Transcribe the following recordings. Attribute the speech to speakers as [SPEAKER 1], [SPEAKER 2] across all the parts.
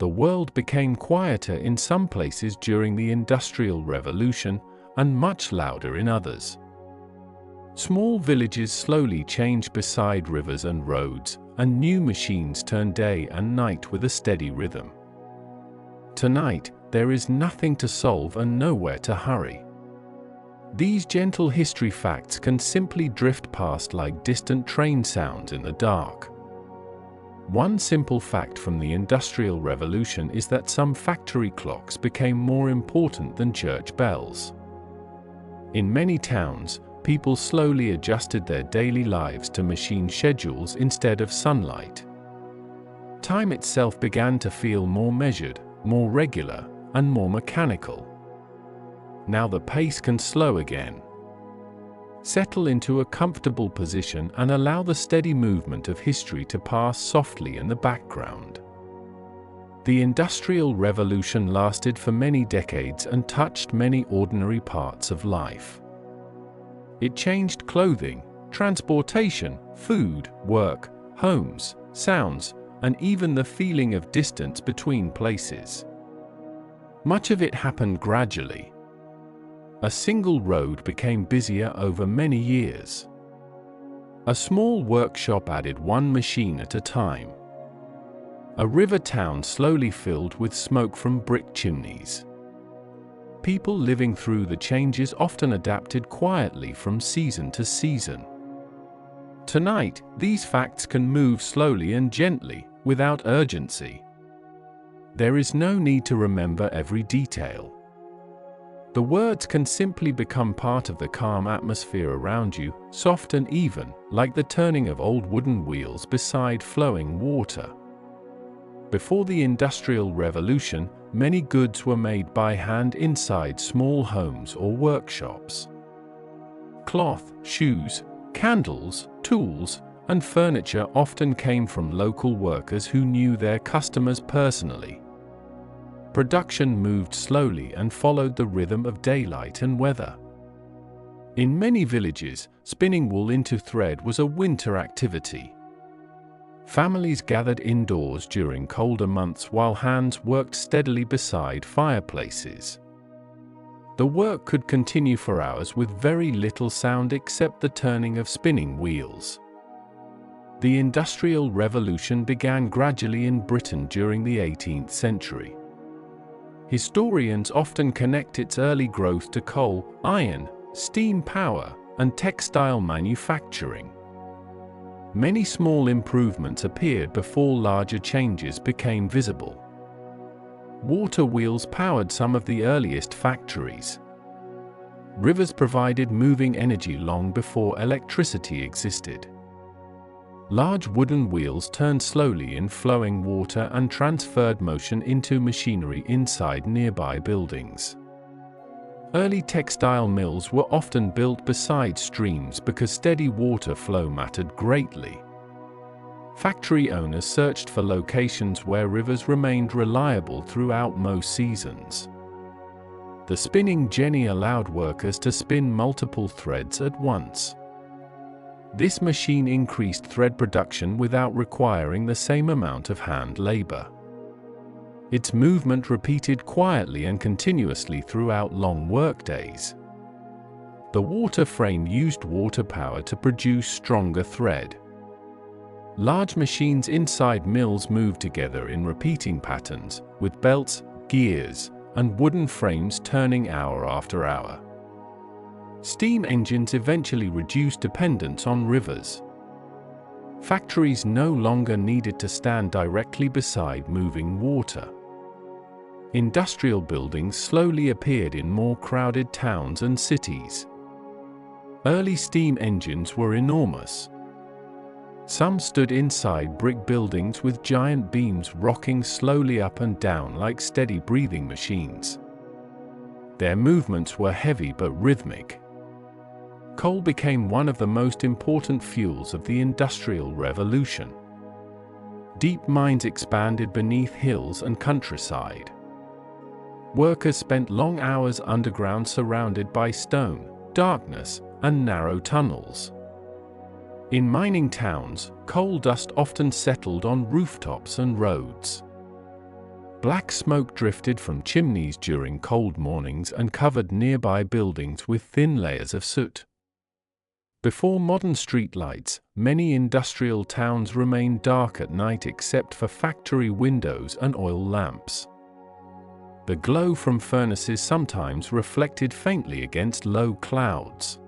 [SPEAKER 1] The world became quieter in some places during the Industrial Revolution and much louder in others. Small villages slowly changed beside rivers and roads, and new machines turned day and night with a steady rhythm. Tonight, there is nothing to solve and nowhere to hurry. These gentle history facts can simply drift past like distant train sounds in the dark. One simple fact from the Industrial Revolution is that some factory clocks became more important than church bells. In many towns, people slowly adjusted their daily lives to machine schedules instead of sunlight. Time itself began to feel more measured, more regular, and more mechanical. Now the pace can slow again. Settle into a comfortable position and allow the steady movement of history to pass softly in the background. The Industrial Revolution lasted for many decades and touched many ordinary parts of life. It changed clothing, transportation, food, work, homes, sounds, and even the feeling of distance between places. Much of it happened gradually. A single road became busier over many years. A small workshop added one machine at a time. A river town slowly filled with smoke from brick chimneys. People living through the changes often adapted quietly from season to season. Tonight, these facts can move slowly and gently, without urgency. There is no need to remember every detail. The words can simply become part of the calm atmosphere around you, soft and even, like the turning of old wooden wheels beside flowing water. Before the Industrial Revolution, many goods were made by hand inside small homes or workshops. Cloth, shoes, candles, tools, and furniture often came from local workers who knew their customers personally. Production moved slowly and followed the rhythm of daylight and weather. In many villages, spinning wool into thread was a winter activity. Families gathered indoors during colder months while hands worked steadily beside fireplaces. The work could continue for hours with very little sound except the turning of spinning wheels. The Industrial Revolution began gradually in Britain during the 18th century. Historians often connect its early growth to coal, iron, steam power, and textile manufacturing. Many small improvements appeared before larger changes became visible. Water wheels powered some of the earliest factories. Rivers provided moving energy long before electricity existed. Large wooden wheels turned slowly in flowing water and transferred motion into machinery inside nearby buildings. Early textile mills were often built beside streams because steady water flow mattered greatly. Factory owners searched for locations where rivers remained reliable throughout most seasons. The spinning jenny allowed workers to spin multiple threads at once. This machine increased thread production without requiring the same amount of hand labor. Its movement repeated quietly and continuously throughout long workdays. The water frame used water power to produce stronger thread. Large machines inside mills moved together in repeating patterns, with belts, gears, and wooden frames turning hour after hour. Steam engines eventually reduced dependence on rivers. Factories no longer needed to stand directly beside moving water. Industrial buildings slowly appeared in more crowded towns and cities. Early steam engines were enormous. Some stood inside brick buildings with giant beams rocking slowly up and down like steady breathing machines. Their movements were heavy but rhythmic. Coal became one of the most important fuels of the Industrial Revolution. Deep mines expanded beneath hills and countryside. Workers spent long hours underground surrounded by stone, darkness, and narrow tunnels. In mining towns, coal dust often settled on rooftops and roads. Black smoke drifted from chimneys during cold mornings and covered nearby buildings with thin layers of soot. Before modern streetlights, many industrial towns remained dark at night except for factory windows and oil lamps. The glow from furnaces sometimes reflected faintly against low clouds.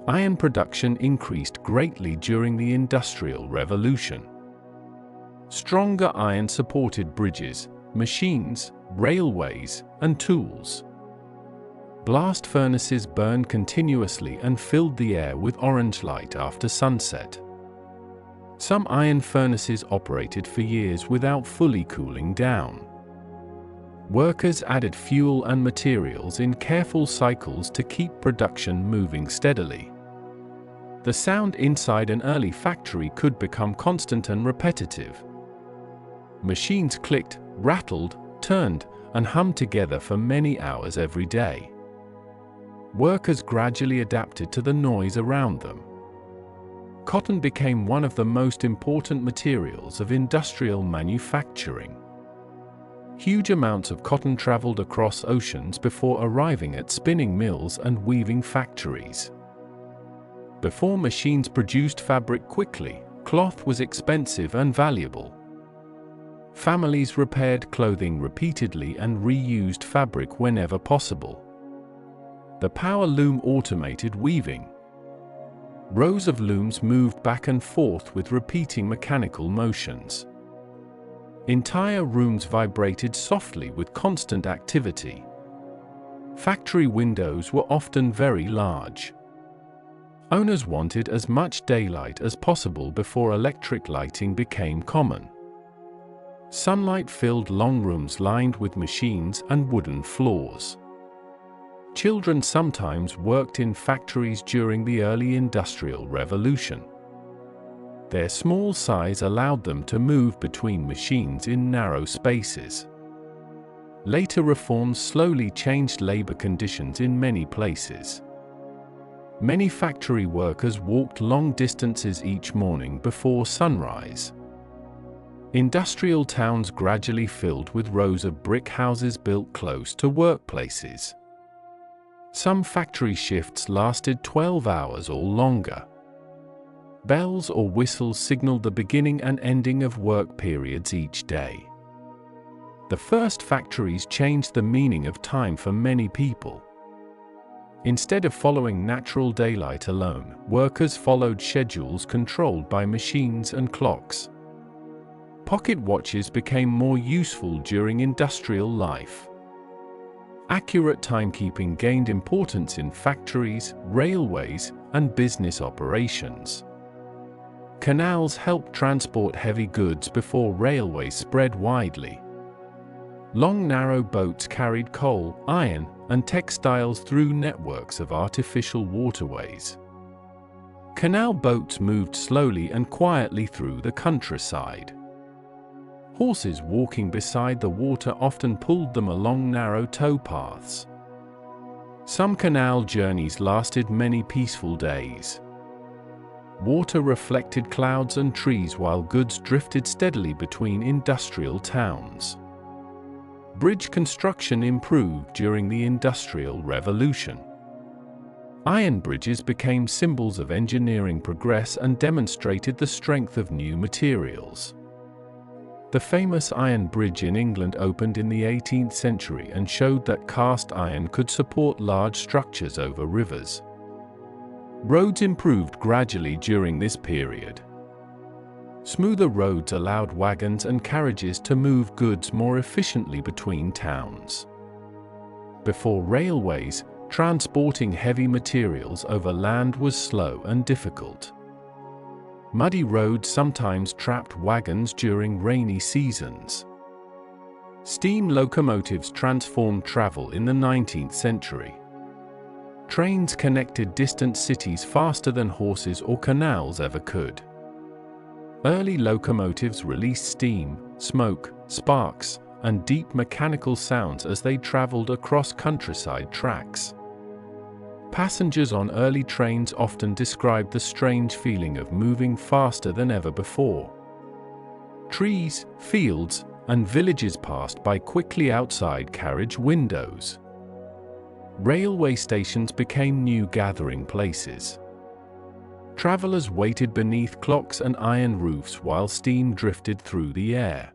[SPEAKER 1] Iron production increased greatly during the Industrial Revolution. Stronger iron supported bridges, machines, railways, and tools. Blast furnaces burned continuously and filled the air with orange light after sunset. Some iron furnaces operated for years without fully cooling down. Workers added fuel and materials in careful cycles to keep production moving steadily. The sound inside an early factory could become constant and repetitive. Machines clicked, rattled, turned, and hummed together for many hours every day. Workers gradually adapted to the noise around them. Cotton became one of the most important materials of industrial manufacturing. Huge amounts of cotton traveled across oceans before arriving at spinning mills and weaving factories. Before machines produced fabric quickly, cloth was expensive and valuable. Families repaired clothing repeatedly and reused fabric whenever possible. The power loom automated weaving. Rows of looms moved back and forth with repeating mechanical motions. Entire rooms vibrated softly with constant activity. Factory windows were often very large. Owners wanted as much daylight as possible before electric lighting became common. Sunlight filled long rooms lined with machines and wooden floors. Children sometimes worked in factories during the early Industrial Revolution. Their small size allowed them to move between machines in narrow spaces. Later reforms slowly changed labor conditions in many places. Many factory workers walked long distances each morning before sunrise. Industrial towns gradually filled with rows of brick houses built close to workplaces. Some factory shifts lasted 12 hours or longer. Bells or whistles signaled the beginning and ending of work periods each day. The first factories changed the meaning of time for many people. Instead of following natural daylight alone, workers followed schedules controlled by machines and clocks. Pocket watches became more useful during industrial life. Accurate timekeeping gained importance in factories, railways, and business operations. Canals helped transport heavy goods before railways spread widely. Long narrow boats carried coal, iron, and textiles through networks of artificial waterways. Canal boats moved slowly and quietly through the countryside. Horses walking beside the water often pulled them along narrow towpaths. Some canal journeys lasted many peaceful days. Water reflected clouds and trees while goods drifted steadily between industrial towns. Bridge construction improved during the Industrial Revolution. Iron bridges became symbols of engineering progress and demonstrated the strength of new materials. The famous iron bridge in England opened in the 18th century and showed that cast iron could support large structures over rivers. Roads improved gradually during this period. Smoother roads allowed wagons and carriages to move goods more efficiently between towns. Before railways, transporting heavy materials over land was slow and difficult. Muddy roads sometimes trapped wagons during rainy seasons. Steam locomotives transformed travel in the 19th century. Trains connected distant cities faster than horses or canals ever could. Early locomotives released steam, smoke, sparks, and deep mechanical sounds as they traveled across countryside tracks. Passengers on early trains often described the strange feeling of moving faster than ever before. Trees, fields, and villages passed by quickly outside carriage windows. Railway stations became new gathering places. Travelers waited beneath clocks and iron roofs while steam drifted through the air.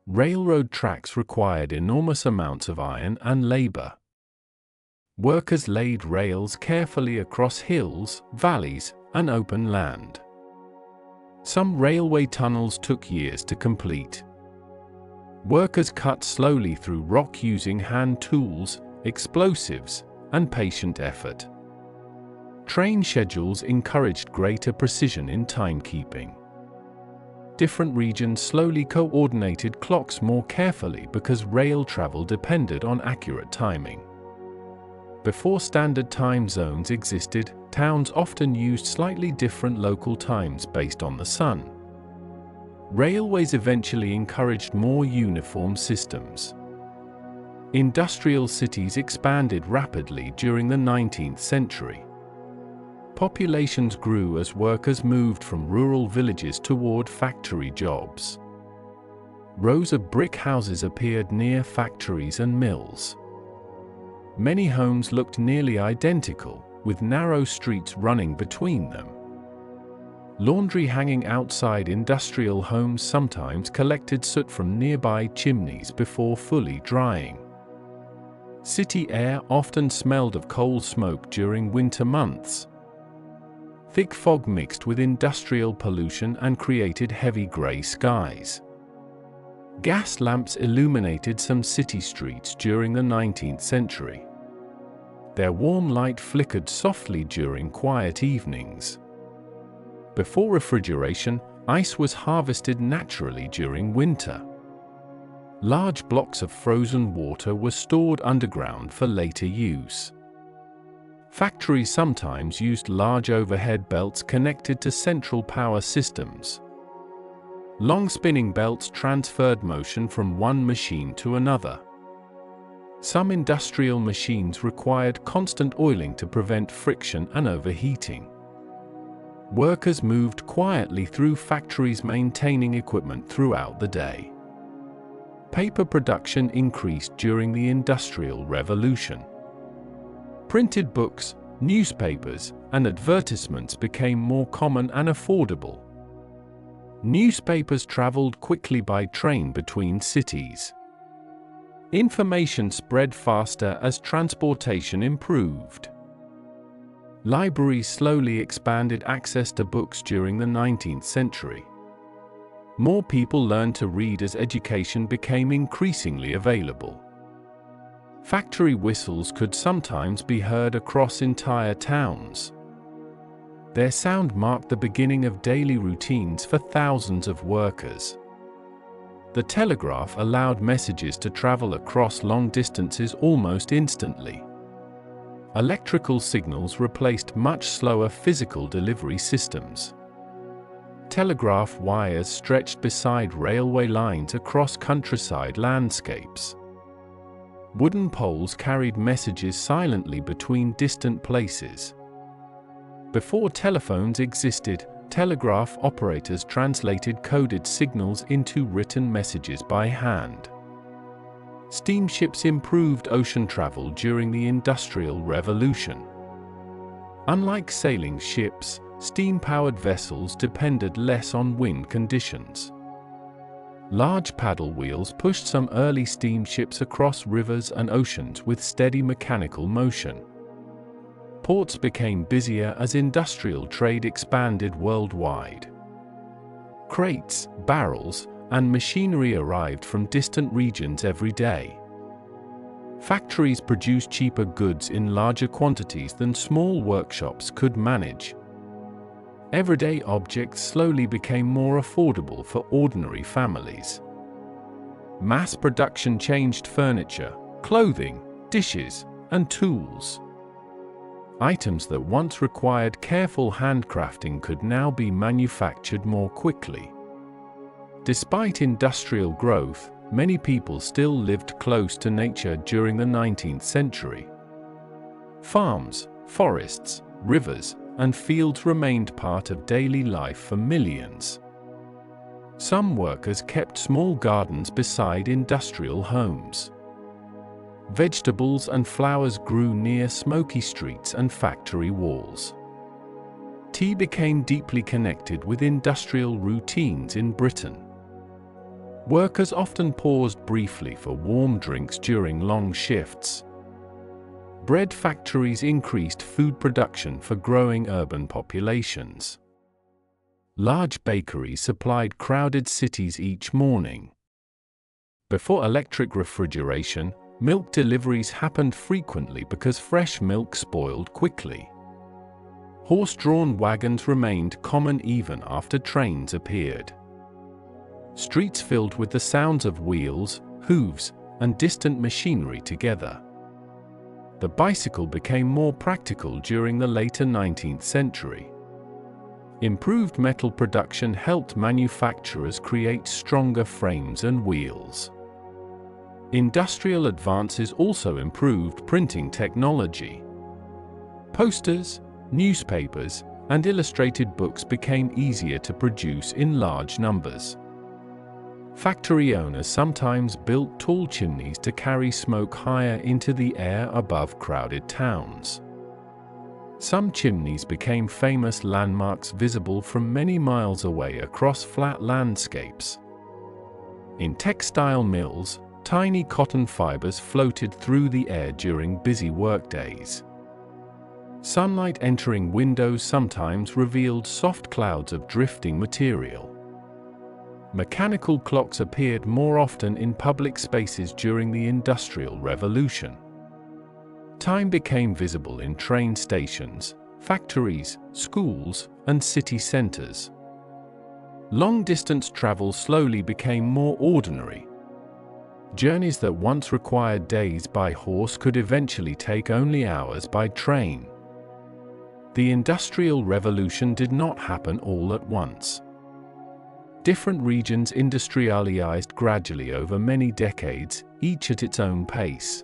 [SPEAKER 1] Railroad tracks required enormous amounts of iron and labor. Workers laid rails carefully across hills, valleys, and open land. Some railway tunnels took years to complete. Workers cut slowly through rock using hand tools, explosives, and patient effort. Train schedules encouraged greater precision in timekeeping. Different regions slowly coordinated clocks more carefully because rail travel depended on accurate timing. Before standard time zones existed, towns often used slightly different local times based on the sun. Railways eventually encouraged more uniform systems. Industrial cities expanded rapidly during the 19th century. Populations grew as workers moved from rural villages toward factory jobs. Rows of brick houses appeared near factories and mills. Many homes looked nearly identical, with narrow streets running between them. Laundry hanging outside industrial homes sometimes collected soot from nearby chimneys before fully drying. City air often smelled of coal smoke during winter months. Thick fog mixed with industrial pollution and created heavy gray skies. Gas lamps illuminated some city streets during the 19th century. Their warm light flickered softly during quiet evenings. Before refrigeration, ice was harvested naturally during winter. Large blocks of frozen water were stored underground for later use. Factories sometimes used large overhead belts connected to central power systems. Long spinning belts transferred motion from one machine to another. Some industrial machines required constant oiling to prevent friction and overheating. Workers moved quietly through factories maintaining equipment throughout the day. Paper production increased during the Industrial Revolution. Printed books, newspapers, and advertisements became more common and affordable. Newspapers traveled quickly by train between cities. Information spread faster as transportation improved. Libraries slowly expanded access to books during the 19th century. More people learned to read as education became increasingly available. Factory whistles could sometimes be heard across entire towns. Their sound marked the beginning of daily routines for thousands of workers. The telegraph allowed messages to travel across long distances almost instantly. Electrical signals replaced much slower physical delivery systems. Telegraph wires stretched beside railway lines across countryside landscapes. Wooden poles carried messages silently between distant places. Before telephones existed, telegraph operators translated coded signals into written messages by hand. Steamships improved ocean travel during the Industrial Revolution. Unlike sailing ships, steam-powered vessels depended less on wind conditions. Large paddle wheels pushed some early steamships across rivers and oceans with steady mechanical motion. Ports became busier as industrial trade expanded worldwide. Crates, barrels, and machinery arrived from distant regions every day. Factories produced cheaper goods in larger quantities than small workshops could manage. Everyday objects slowly became more affordable for ordinary families. Mass production changed furniture, clothing, dishes, and tools. Items that once required careful handcrafting could now be manufactured more quickly. Despite industrial growth, many people still lived close to nature during the 19th century. Farms, forests, rivers, and fields remained part of daily life for millions. Some workers kept small gardens beside industrial homes. Vegetables and flowers grew near smoky streets and factory walls. Tea became deeply connected with industrial routines in Britain. Workers often paused briefly for warm drinks during long shifts. Bread factories increased food production for growing urban populations. Large bakeries supplied crowded cities each morning. Before electric refrigeration, milk deliveries happened frequently because fresh milk spoiled quickly. Horse-drawn wagons remained common even after trains appeared. Streets filled with the sounds of wheels, hooves, and distant machinery together. The bicycle became more practical during the later 19th century. Improved metal production helped manufacturers create stronger frames and wheels. Industrial advances also improved printing technology. Posters, newspapers, and illustrated books became easier to produce in large numbers. Factory owners sometimes built tall chimneys to carry smoke higher into the air above crowded towns. Some chimneys became famous landmarks visible from many miles away across flat landscapes. In textile mills, tiny cotton fibers floated through the air during busy workdays. Sunlight entering windows sometimes revealed soft clouds of drifting material. Mechanical clocks appeared more often in public spaces during the Industrial Revolution. Time became visible in train stations, factories, schools, and city centers. Long-distance travel slowly became more ordinary. Journeys that once required days by horse could eventually take only hours by train. The Industrial Revolution did not happen all at once. Different regions industrialized gradually over many decades, each at its own pace.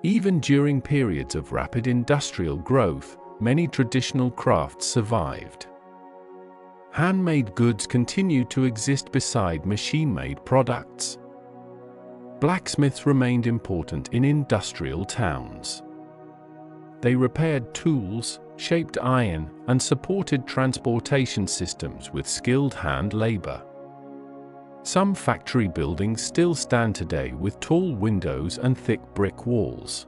[SPEAKER 1] Even during periods of rapid industrial growth, many traditional crafts survived. Handmade goods continued to exist beside machine-made products. Blacksmiths remained important in industrial towns. They repaired tools, shaped iron, and supported transportation systems with skilled hand labor. Some factory buildings still stand today with tall windows and thick brick walls.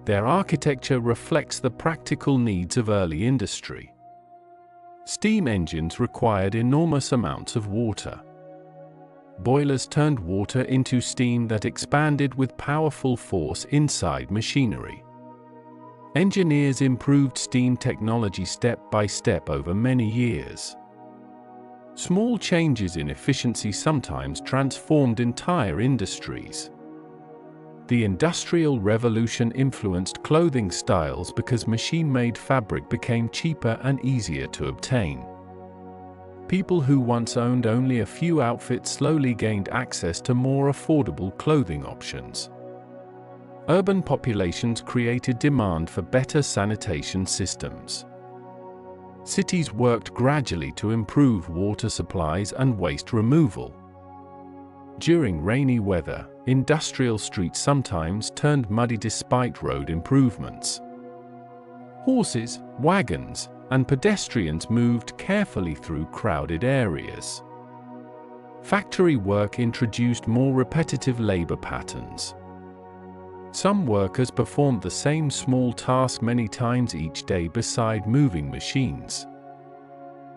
[SPEAKER 1] Their architecture reflects the practical needs of early industry. Steam engines required enormous amounts of water. Boilers turned water into steam that expanded with powerful force inside machinery. Engineers improved steam technology step by step over many years. Small changes in efficiency sometimes transformed entire industries. The Industrial Revolution influenced clothing styles because machine-made fabric became cheaper and easier to obtain. People who once owned only a few outfits slowly gained access to more affordable clothing options. Urban populations created demand for better sanitation systems. Cities worked gradually to improve water supplies and waste removal. During rainy weather, industrial streets sometimes turned muddy despite road improvements. Horses, wagons, and pedestrians moved carefully through crowded areas. Factory work introduced more repetitive labor patterns. Some workers performed the same small task many times each day beside moving machines.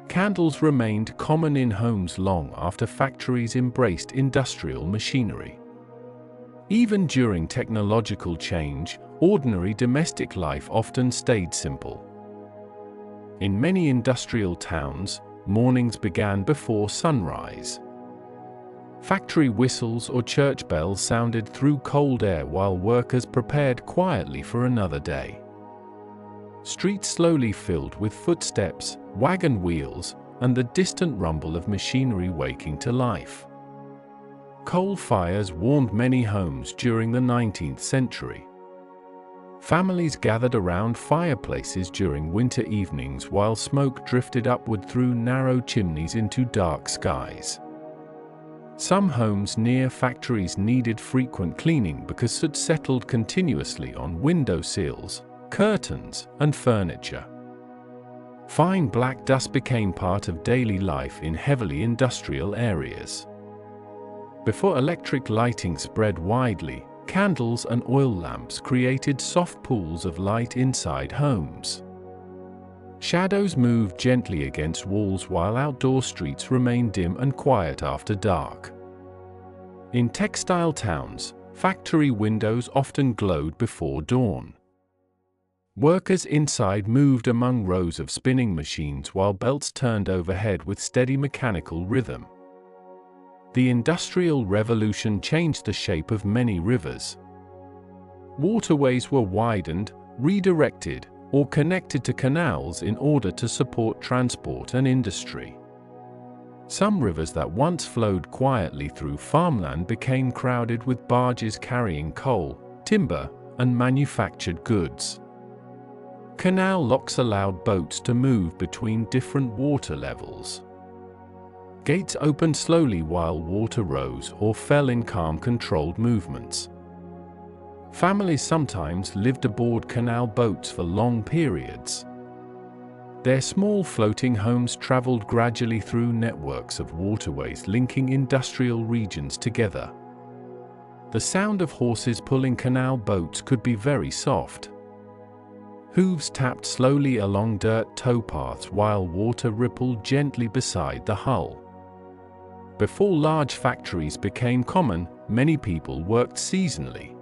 [SPEAKER 1] Candles remained common in homes long after factories embraced industrial machinery. Even during technological change, ordinary domestic life often stayed simple. In many industrial towns, mornings began before sunrise. Factory whistles or church bells sounded through cold air while workers prepared quietly for another day. Streets slowly filled with footsteps, wagon wheels, and the distant rumble of machinery waking to life. Coal fires warmed many homes during the 19th century. Families gathered around fireplaces during winter evenings while smoke drifted upward through narrow chimneys into dark skies. Some homes near factories needed frequent cleaning because soot settled continuously on window sills, curtains, and furniture. Fine black dust became part of daily life in heavily industrial areas. Before electric lighting spread widely, candles and oil lamps created soft pools of light inside homes. Shadows moved gently against walls while outdoor streets remained dim and quiet after dark. In textile towns, factory windows often glowed before dawn. Workers inside moved among rows of spinning machines while belts turned overhead with steady mechanical rhythm. The Industrial Revolution changed the shape of many rivers. Waterways were widened, redirected, or connected to canals in order to support transport and industry. Some rivers that once flowed quietly through farmland became crowded with barges carrying coal, timber, and manufactured goods. Canal locks allowed boats to move between different water levels. Gates opened slowly while water rose or fell in calm, controlled movements. Families sometimes lived aboard canal boats for long periods. Their small floating homes traveled gradually through networks of waterways linking industrial regions together. The sound of horses pulling canal boats could be very soft. Hooves tapped slowly along dirt towpaths while water rippled gently beside the hull. Before large factories became common, many people worked seasonally.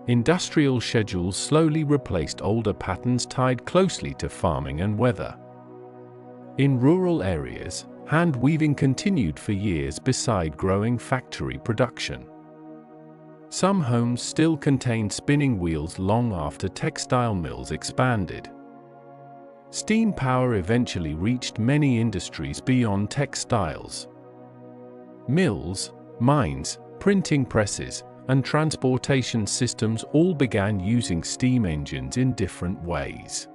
[SPEAKER 1] Industrial schedules slowly replaced older patterns tied closely to farming and weather. In rural areas, hand weaving continued for years beside growing factory production. Some homes still contained spinning wheels long after textile mills expanded. Steam power eventually reached many industries beyond textiles. Mills, mines, printing presses, and transportation systems all began using steam engines in different ways.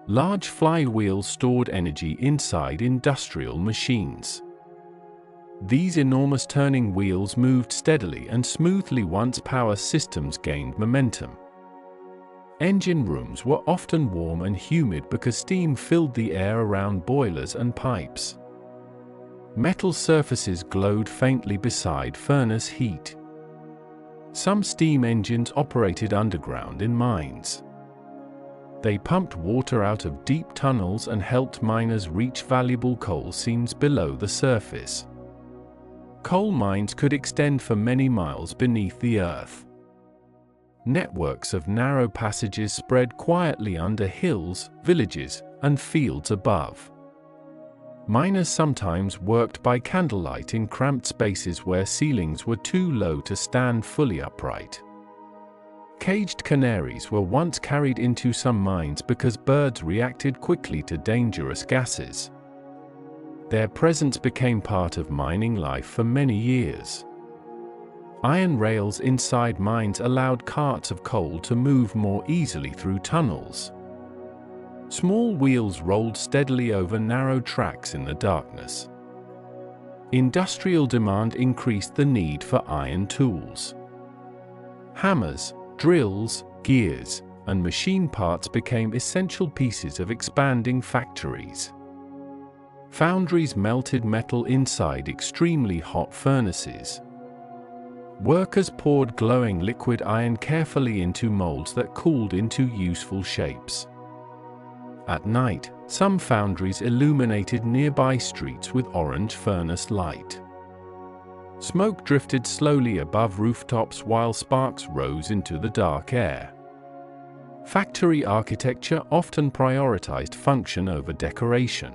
[SPEAKER 1] Large flywheels stored energy inside industrial machines. These enormous turning wheels moved steadily and smoothly once power systems gained momentum. Engine rooms were often warm and humid because steam filled the air around boilers and pipes. Metal surfaces glowed faintly beside furnace heat. Some steam engines operated underground in mines. They pumped water out of deep tunnels and helped miners reach valuable coal seams below the surface. Coal mines could extend for many miles beneath the earth. Networks of narrow passages spread quietly under hills, villages, and fields above. Miners sometimes worked by candlelight in cramped spaces where ceilings were too low to stand fully upright. Caged canaries were once carried into some mines because birds reacted quickly to dangerous gases. Their presence became part of mining life for many years. Iron rails inside mines allowed carts of coal to move more easily through tunnels. Small wheels rolled steadily over narrow tracks in the darkness. Industrial demand increased the need for iron tools. Hammers, drills, gears, and machine parts became essential pieces of expanding factories. Foundries melted metal inside extremely hot furnaces. Workers poured glowing liquid iron carefully into molds that cooled into useful shapes. At night, some foundries illuminated nearby streets with orange furnace light. Smoke drifted slowly above rooftops while sparks rose into the dark air. Factory architecture often prioritized function over decoration.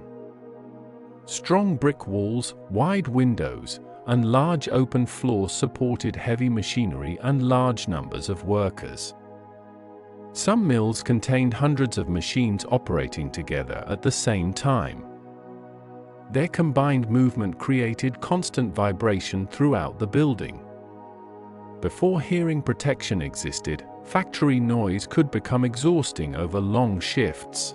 [SPEAKER 1] Strong brick walls, wide windows, and large open floors supported heavy machinery and large numbers of workers. Some mills contained hundreds of machines operating together at the same time. Their combined movement created constant vibration throughout the building. Before hearing protection existed, factory noise could become exhausting over long shifts.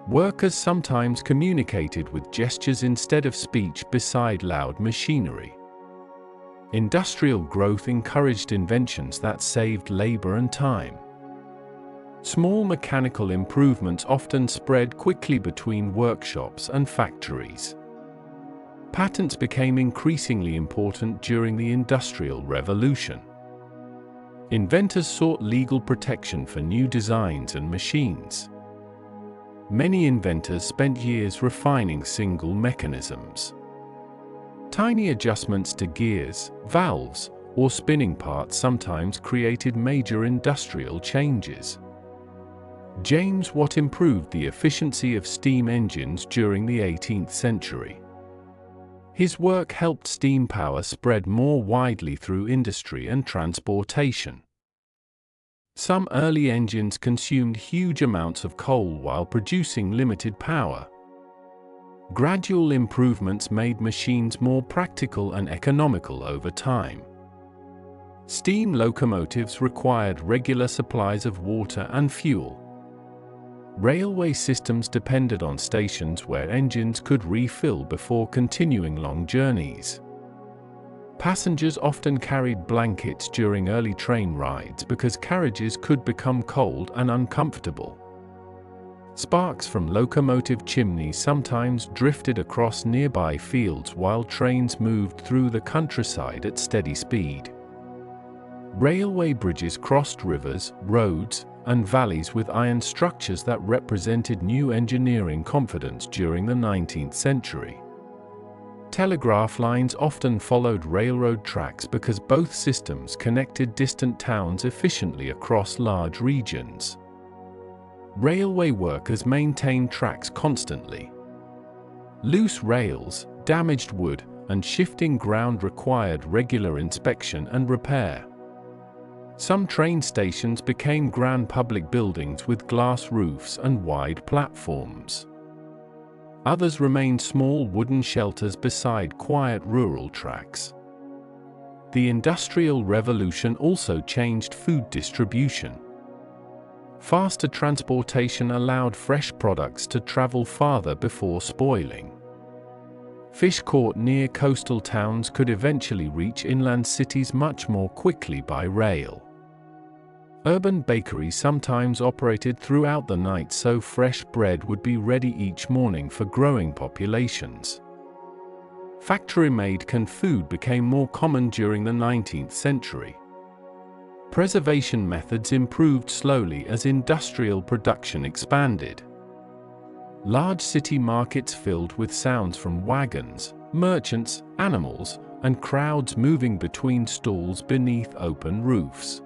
[SPEAKER 1] Workers sometimes communicated with gestures instead of speech beside loud machinery. Industrial growth encouraged inventions that saved labor and time. Small mechanical improvements often spread quickly between workshops and factories. Patents became increasingly important during the Industrial Revolution. Inventors sought legal protection for new designs and machines. Many inventors spent years refining single mechanisms. Tiny adjustments to gears, valves, or spinning parts sometimes created major industrial changes. James Watt improved the efficiency of steam engines during the 18th century. His work helped steam power spread more widely through industry and transportation. Some early engines consumed huge amounts of coal while producing limited power. Gradual improvements made machines more practical and economical over time. Steam locomotives required regular supplies of water and fuel. Railway systems depended on stations where engines could refill before continuing long journeys. Passengers often carried blankets during early train rides because carriages could become cold and uncomfortable. Sparks from locomotive chimneys sometimes drifted across nearby fields while trains moved through the countryside at steady speed. Railway bridges crossed rivers, roads, and valleys with iron structures that represented new engineering confidence during the 19th century. Telegraph lines often followed railroad tracks because both systems connected distant towns efficiently across large regions. Railway workers maintained tracks constantly. Loose rails, damaged wood, and shifting ground required regular inspection and repair. Some train stations became grand public buildings with glass roofs and wide platforms. Others remained small wooden shelters beside quiet rural tracks. The Industrial Revolution also changed food distribution. Faster transportation allowed fresh products to travel farther before spoiling. Fish caught near coastal towns could eventually reach inland cities much more quickly by rail. Urban bakeries sometimes operated throughout the night so fresh bread would be ready each morning for growing populations. Factory-made canned food became more common during the 19th century. Preservation methods improved slowly as industrial production expanded. Large city markets filled with sounds from wagons, merchants, animals, and crowds moving between stalls beneath open roofs.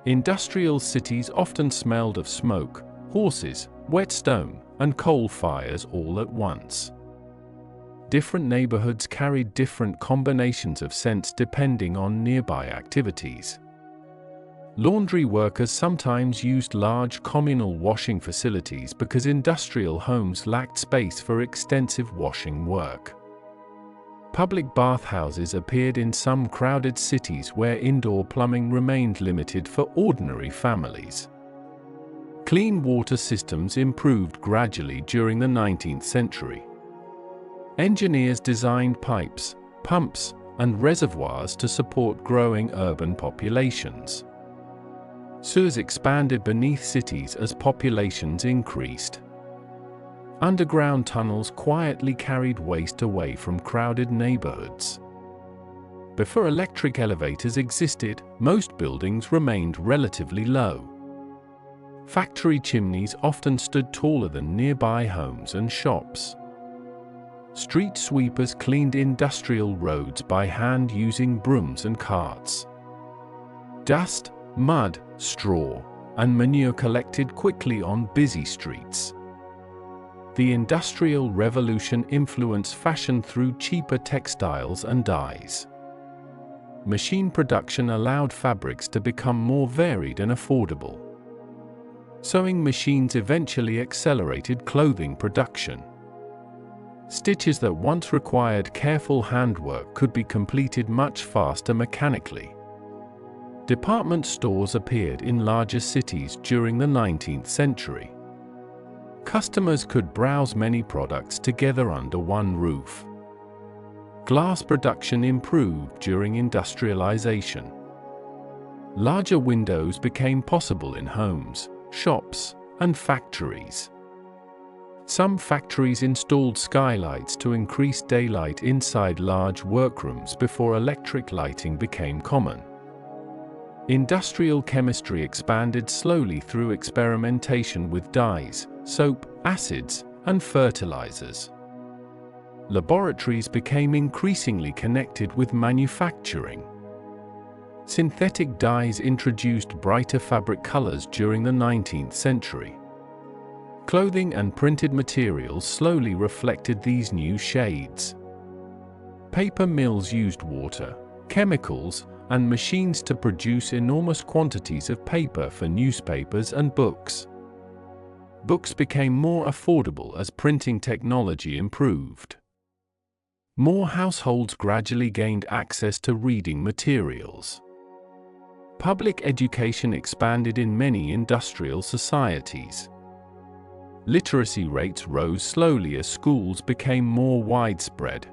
[SPEAKER 1] Industrial cities often smelled of smoke, horses, wet stone, and coal fires all at once. Different neighborhoods carried different combinations of scents depending on nearby activities. Laundry workers sometimes used large communal washing facilities because industrial homes lacked space for extensive washing work. Public bathhouses appeared in some crowded cities where indoor plumbing remained limited for ordinary families. Clean water systems improved gradually during the 19th century. Engineers designed pipes, pumps, and reservoirs to support growing urban populations. Sewers expanded beneath cities as populations increased. Underground tunnels quietly carried waste away from crowded neighborhoods. Before electric elevators existed, most buildings remained relatively low. Factory chimneys often stood taller than nearby homes and shops. Street sweepers cleaned industrial roads by hand using brooms and carts. Dust, mud, straw, and manure collected quickly on busy streets. The Industrial Revolution influenced fashion through cheaper textiles and dyes. Machine production allowed fabrics to become more varied and affordable. Sewing machines eventually accelerated clothing production. Stitches that once required careful handwork could be completed much faster mechanically. Department stores appeared in larger cities during the 19th century. Customers could browse many products together under one roof. Glass production improved during industrialization. Larger windows became possible in homes, shops, and factories. Some factories installed skylights to increase daylight inside large workrooms before electric lighting became common. Industrial chemistry expanded slowly through experimentation with dyes, soap, acids, and fertilizers. Laboratories became increasingly connected with manufacturing. Synthetic dyes introduced brighter fabric colors during the 19th century. Clothing and printed materials slowly reflected these new shades. Paper mills used water, chemicals, and machines to produce enormous quantities of paper for newspapers and books. Books became more affordable as printing technology improved. More households gradually gained access to reading materials. Public education expanded in many industrial societies. Literacy rates rose slowly as schools became more widespread.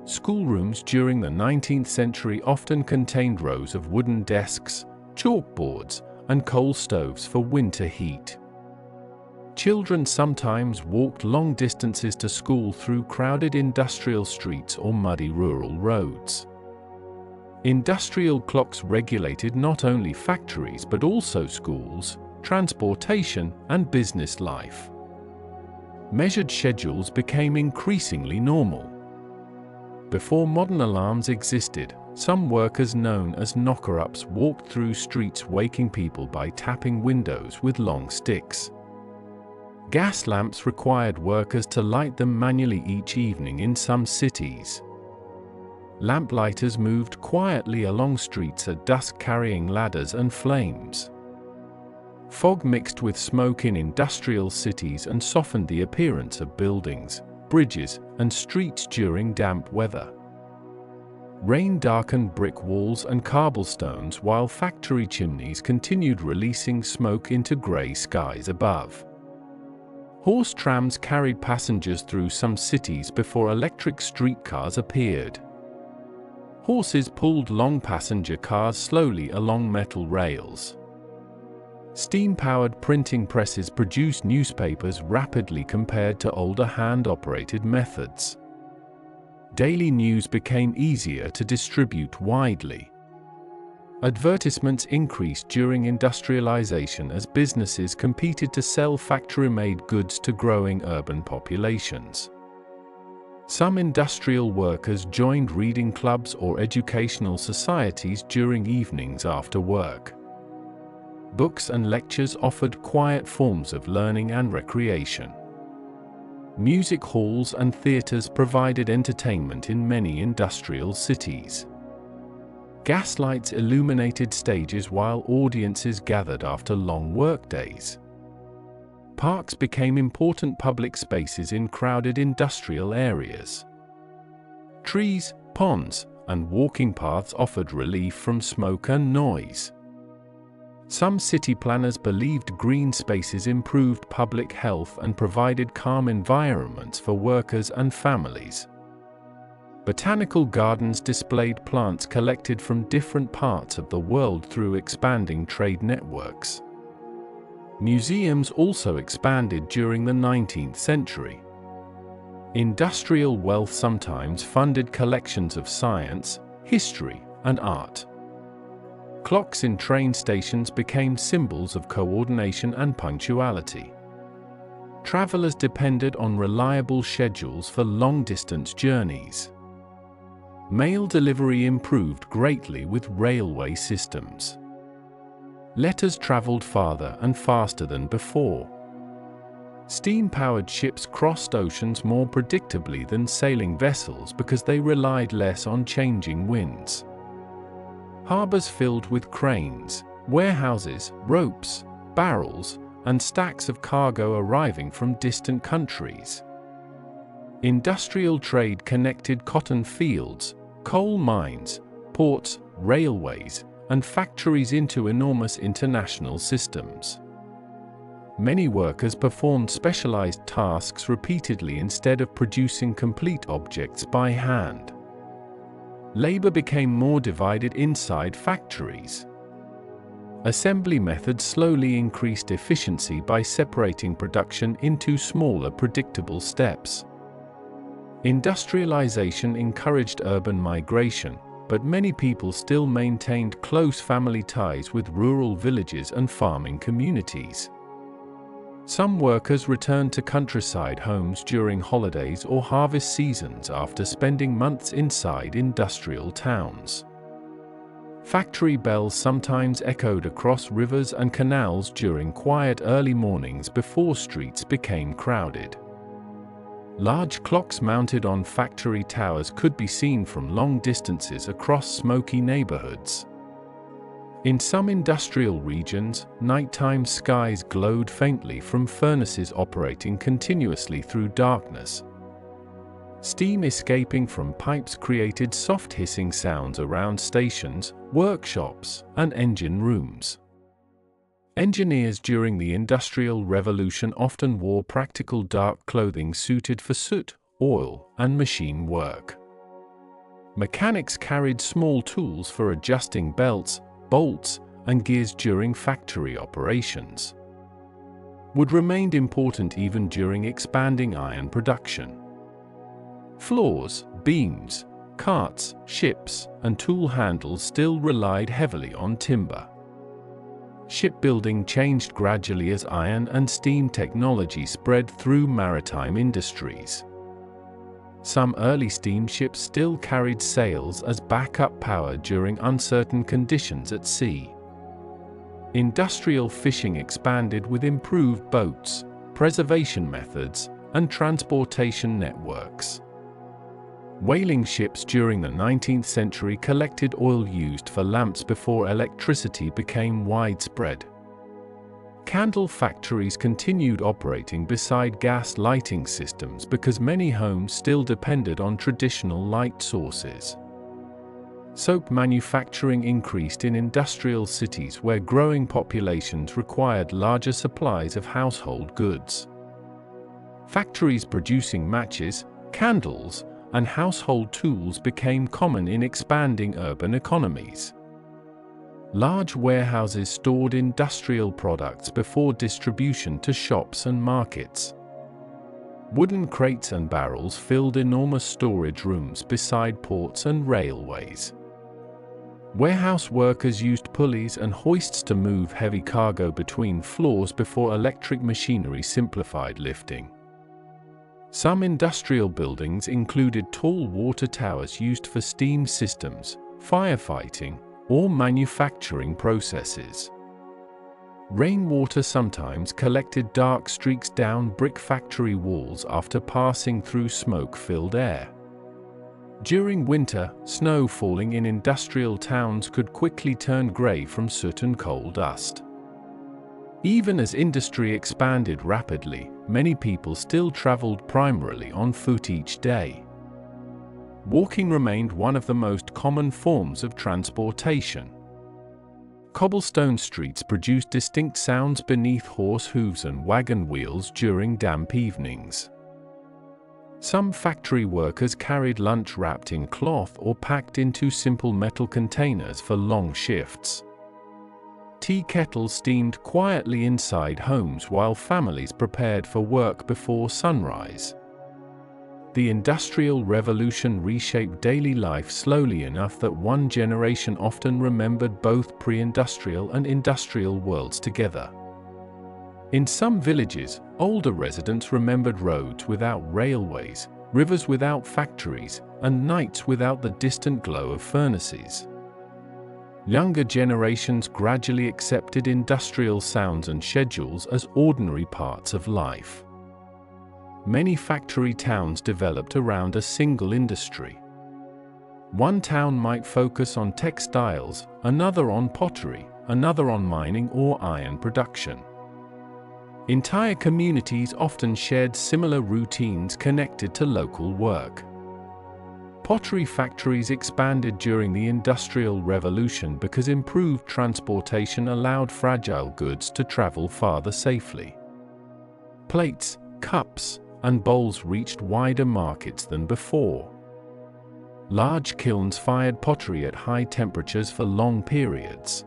[SPEAKER 1] Schoolrooms during the 19th century often contained rows of wooden desks, chalkboards, and coal stoves for winter heat. Children sometimes walked long distances to school through crowded industrial streets or muddy rural roads. Industrial clocks regulated not only factories but also schools, transportation, and business life. Measured schedules became increasingly normal. Before modern alarms existed, some workers known as knocker-ups walked through streets waking people by tapping windows with long sticks. Gas lamps required workers to light them manually each evening in some cities. Lamplighters moved quietly along streets at dusk carrying ladders and flames. Fog mixed with smoke in industrial cities and softened the appearance of buildings, bridges, and streets during damp weather. Rain darkened brick walls and cobblestones while factory chimneys continued releasing smoke into gray skies above. Horse trams carried passengers through some cities before electric streetcars appeared. Horses pulled long passenger cars slowly along metal rails. Steam-powered printing presses produced newspapers rapidly compared to older hand-operated methods. Daily news became easier to distribute widely. Advertisements increased during industrialization as businesses competed to sell factory-made goods to growing urban populations. Some industrial workers joined reading clubs or educational societies during evenings after work. Books and lectures offered quiet forms of learning and recreation. Music halls and theaters provided entertainment in many industrial cities. Gaslights illuminated stages while audiences gathered after long workdays. Parks became important public spaces in crowded industrial areas. Trees, ponds, and walking paths offered relief from smoke and noise. Some city planners believed green spaces improved public health and provided calm environments for workers and families. Botanical gardens displayed plants collected from different parts of the world through expanding trade networks. Museums also expanded during the 19th century. Industrial wealth sometimes funded collections of science, history, and art. Clocks in train stations became symbols of coordination and punctuality. Travelers depended on reliable schedules for long-distance journeys. Mail delivery improved greatly with railway systems. Letters traveled farther and faster than before. Steam-powered ships crossed oceans more predictably than sailing vessels because they relied less on changing winds. Harbors filled with cranes, warehouses, ropes, barrels, and stacks of cargo arriving from distant countries. Industrial trade connected cotton fields, coal mines, ports, railways, and factories into enormous international systems. Many workers performed specialized tasks repeatedly instead of producing complete objects by hand. Labor became more divided inside factories. Assembly methods slowly increased efficiency by separating production into smaller, predictable steps. Industrialization encouraged urban migration, but many people still maintained close family ties with rural villages and farming communities. Some workers returned to countryside homes during holidays or harvest seasons after spending months inside industrial towns. Factory bells sometimes echoed across rivers and canals during quiet early mornings before streets became crowded. Large clocks mounted on factory towers could be seen from long distances across smoky neighborhoods. In some industrial regions, nighttime skies glowed faintly from furnaces operating continuously through darkness. Steam escaping from pipes created soft hissing sounds around stations, workshops, and engine rooms. Engineers during the Industrial Revolution often wore practical dark clothing suited for soot, oil, and machine work. Mechanics carried small tools for adjusting belts, bolts, and gears during factory operations. Wood remained important even during expanding iron production. Floors, beams, carts, ships, and tool handles still relied heavily on timber. Shipbuilding changed gradually as iron and steam technology spread through maritime industries. Some early steamships still carried sails as backup power during uncertain conditions at sea. Industrial fishing expanded with improved boats, preservation methods, and transportation networks. Whaling ships during the 19th century collected oil used for lamps before electricity became widespread. Candle factories continued operating beside gas lighting systems because many homes still depended on traditional light sources. Soap manufacturing increased in industrial cities where growing populations required larger supplies of household goods. Factories producing matches, candles, and household tools became common in expanding urban economies. Large warehouses stored industrial products before distribution to shops and markets. Wooden crates and barrels filled enormous storage rooms beside ports and railways. Warehouse workers used pulleys and hoists to move heavy cargo between floors before electric machinery simplified lifting. Some industrial buildings included tall water towers used for steam systems, firefighting, or manufacturing processes. Rainwater sometimes collected dark streaks down brick factory walls after passing through smoke-filled air. During winter, snow falling in industrial towns could quickly turn gray from soot and coal dust. Even as industry expanded rapidly, many people still traveled primarily on foot each day. Walking remained one of the most common forms of transportation. Cobblestone streets produced distinct sounds beneath horse hooves and wagon wheels during damp evenings. Some factory workers carried lunch wrapped in cloth or packed into simple metal containers for long shifts. Tea kettles steamed quietly inside homes while families prepared for work before sunrise. The Industrial Revolution reshaped daily life slowly enough that one generation often remembered both pre-industrial and industrial worlds together. In some villages, older residents remembered roads without railways, rivers without factories, and nights without the distant glow of furnaces. Younger generations gradually accepted industrial sounds and schedules as ordinary parts of life. Many factory towns developed around a single industry. One town might focus on textiles, another on pottery, another on mining or iron production. Entire communities often shared similar routines connected to local work. Pottery factories expanded during the Industrial Revolution because improved transportation allowed fragile goods to travel farther safely. Plates, cups, and bowls reached wider markets than before. Large kilns fired pottery at high temperatures for long periods.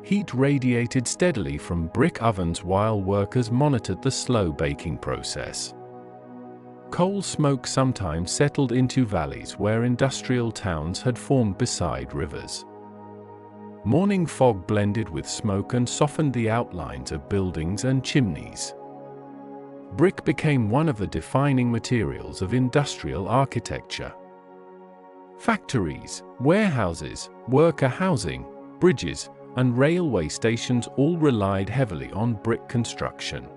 [SPEAKER 1] Heat radiated steadily from brick ovens while workers monitored the slow baking process. Coal smoke sometimes settled into valleys where industrial towns had formed beside rivers. Morning fog blended with smoke and softened the outlines of buildings and chimneys. Brick became one of the defining materials of industrial architecture. Factories, warehouses, worker housing, bridges, and railway stations all relied heavily on brick construction.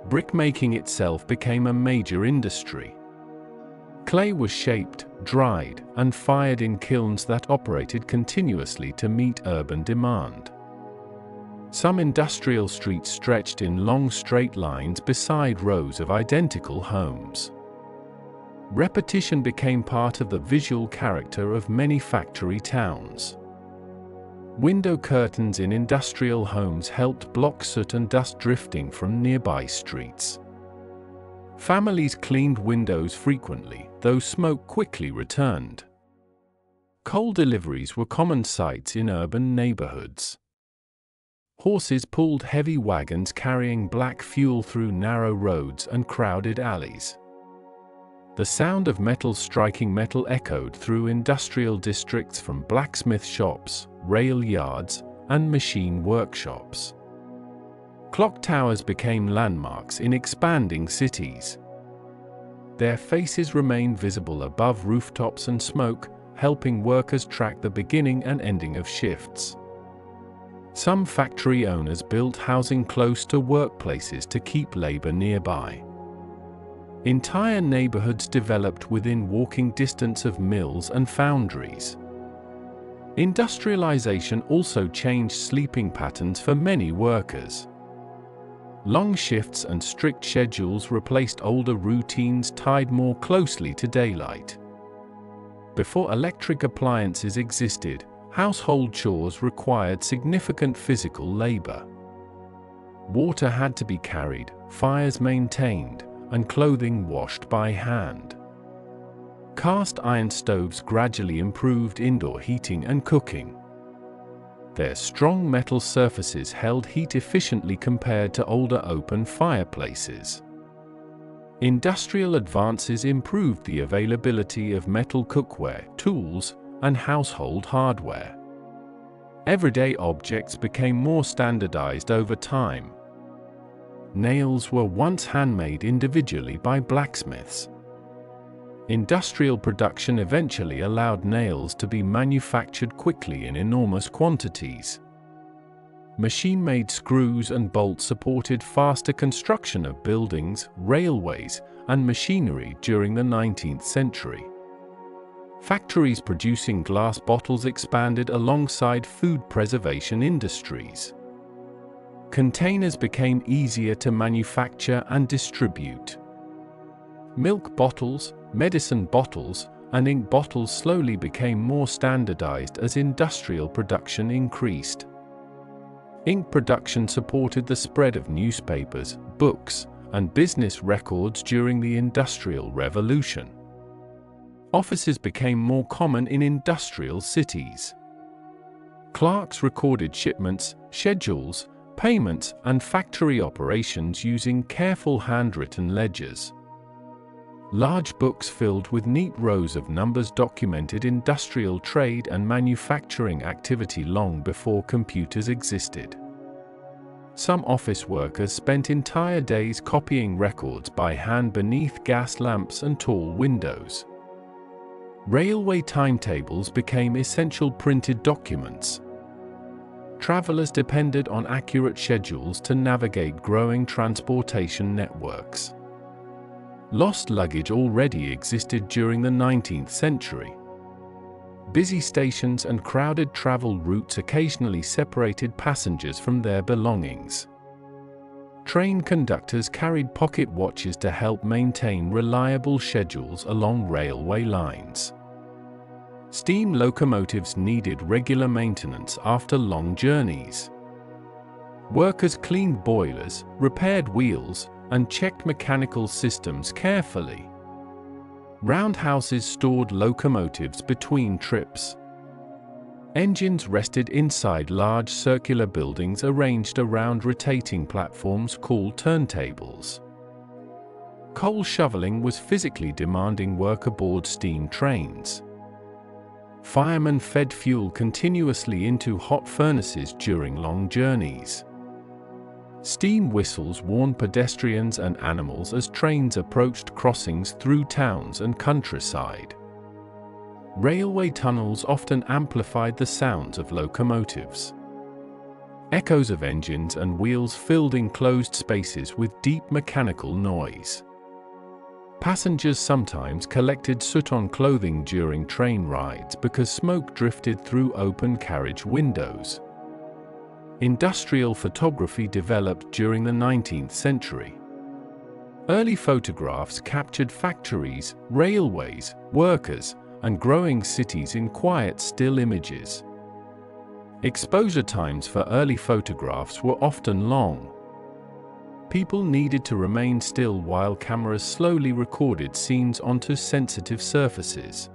[SPEAKER 1] Brickmaking itself became a major industry. Clay was shaped, dried, and fired in kilns that operated continuously to meet urban demand. Some industrial streets stretched in long straight lines beside rows of identical homes. Repetition became part of the visual character of many factory towns. Window curtains in industrial homes helped block soot and dust drifting from nearby streets. Families cleaned windows frequently, though smoke quickly returned. Coal deliveries were common sights in urban neighborhoods. Horses pulled heavy wagons carrying black fuel through narrow roads and crowded alleys. The sound of metal striking metal echoed through industrial districts from blacksmith shops, rail yards, and machine workshops. Clock towers became landmarks in expanding cities. Their faces remained visible above rooftops and smoke, helping workers track the beginning and ending of shifts. Some factory owners built housing close to workplaces to keep labor nearby. Entire neighborhoods developed within walking distance of mills and foundries. Industrialization also changed sleeping patterns for many workers. Long shifts and strict schedules replaced older routines tied more closely to daylight. Before electric appliances existed, household chores required significant physical labor. Water had to be carried, fires maintained, and clothing washed by hand. Cast iron stoves gradually improved indoor heating and cooking. Their strong metal surfaces held heat efficiently compared to older open fireplaces. Industrial advances improved the availability of metal cookware, tools, and household hardware. Everyday objects became more standardized over time. Nails were once handmade individually by blacksmiths. Industrial production eventually allowed nails to be manufactured quickly in enormous quantities. Machine-made screws and bolts supported faster construction of buildings, railways, and machinery during the 19th century. Factories producing glass bottles expanded alongside food preservation industries. Containers became easier to manufacture and distribute. Milk bottles, medicine bottles, and ink bottles slowly became more standardized as industrial production increased. Ink production supported the spread of newspapers, books, and business records during the Industrial Revolution. Offices became more common in industrial cities. Clerks recorded shipments, schedules, payments, and factory operations using careful handwritten ledgers. Large books filled with neat rows of numbers documented industrial trade and manufacturing activity long before computers existed. Some office workers spent entire days copying records by hand beneath gas lamps and tall windows. Railway timetables became essential printed documents. Travelers depended on accurate schedules to navigate growing transportation networks. Lost luggage already existed during the 19th century. Busy stations and crowded travel routes occasionally separated passengers from their belongings. Train conductors carried pocket watches to help maintain reliable schedules along railway lines. Steam locomotives needed regular maintenance after long journeys. Workers cleaned boilers, repaired wheels, and checked mechanical systems carefully. Roundhouses stored locomotives between trips. Engines rested inside large circular buildings arranged around rotating platforms called turntables. Coal shoveling was physically demanding work aboard steam trains. Firemen fed fuel continuously into hot furnaces during long journeys. Steam whistles warned pedestrians and animals as trains approached crossings through towns and countryside. Railway tunnels often amplified the sounds of locomotives. Echoes of engines and wheels filled enclosed spaces with deep mechanical noise. Passengers sometimes collected soot on clothing during train rides because smoke drifted through open carriage windows. Industrial photography developed during the 19th century. Early photographs captured factories, railways, workers, and growing cities in quiet, still images. Exposure times for early photographs were often long. People needed to remain still while cameras slowly recorded scenes onto sensitive surfaces.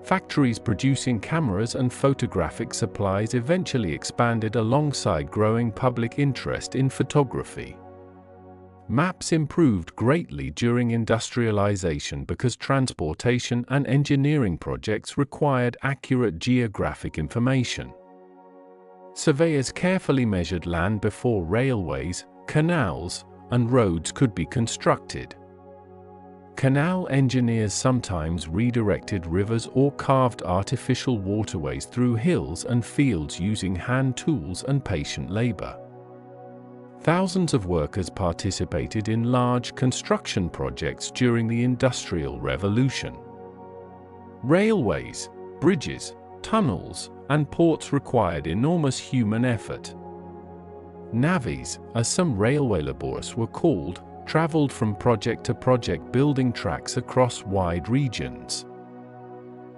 [SPEAKER 1] Factories producing cameras and photographic supplies eventually expanded alongside growing public interest in photography. Maps improved greatly during industrialization because transportation and engineering projects required accurate geographic information. Surveyors carefully measured land before railways, canals, and roads could be constructed. Canal engineers sometimes redirected rivers or carved artificial waterways through hills and fields using hand tools and patient labor. Thousands of workers participated in large construction projects during the Industrial Revolution. Railways, bridges, tunnels, and ports required enormous human effort. Navvies, as some railway labourers were called, traveled from project to project building tracks across wide regions.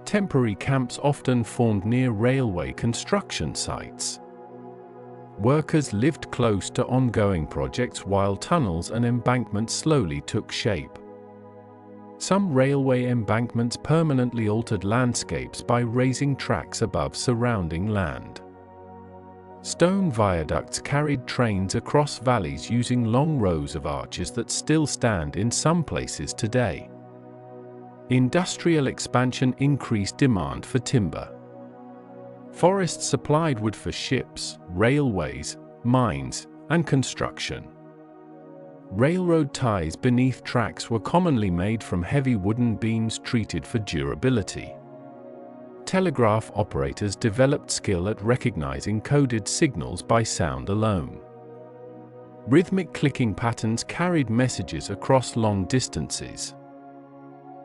[SPEAKER 1] Temporary camps often formed near railway construction sites. Workers lived close to ongoing projects while tunnels and embankments slowly took shape. Some railway embankments permanently altered landscapes by raising tracks above surrounding land. Stone viaducts carried trains across valleys using long rows of arches that still stand in some places today. Industrial expansion increased demand for timber. Forests supplied wood for ships, railways, mines, and construction. Railroad ties beneath tracks were commonly made from heavy wooden beams treated for durability. Telegraph operators developed skill at recognizing coded signals by sound alone. Rhythmic clicking patterns carried messages across long distances.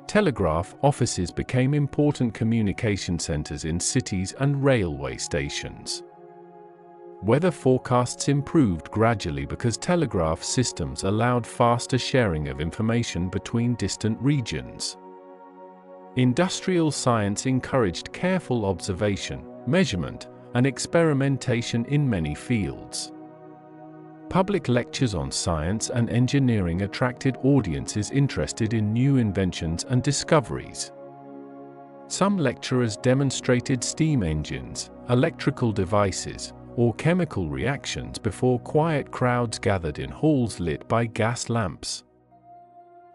[SPEAKER 1] Telegraph offices became important communication centers in cities and railway stations. Weather forecasts improved gradually because telegraph systems allowed faster sharing of information between distant regions. Industrial science encouraged careful observation, measurement, and experimentation in many fields. Public lectures on science and engineering attracted audiences interested in new inventions and discoveries. Some lecturers demonstrated steam engines, electrical devices, or chemical reactions before quiet crowds gathered in halls lit by gas lamps.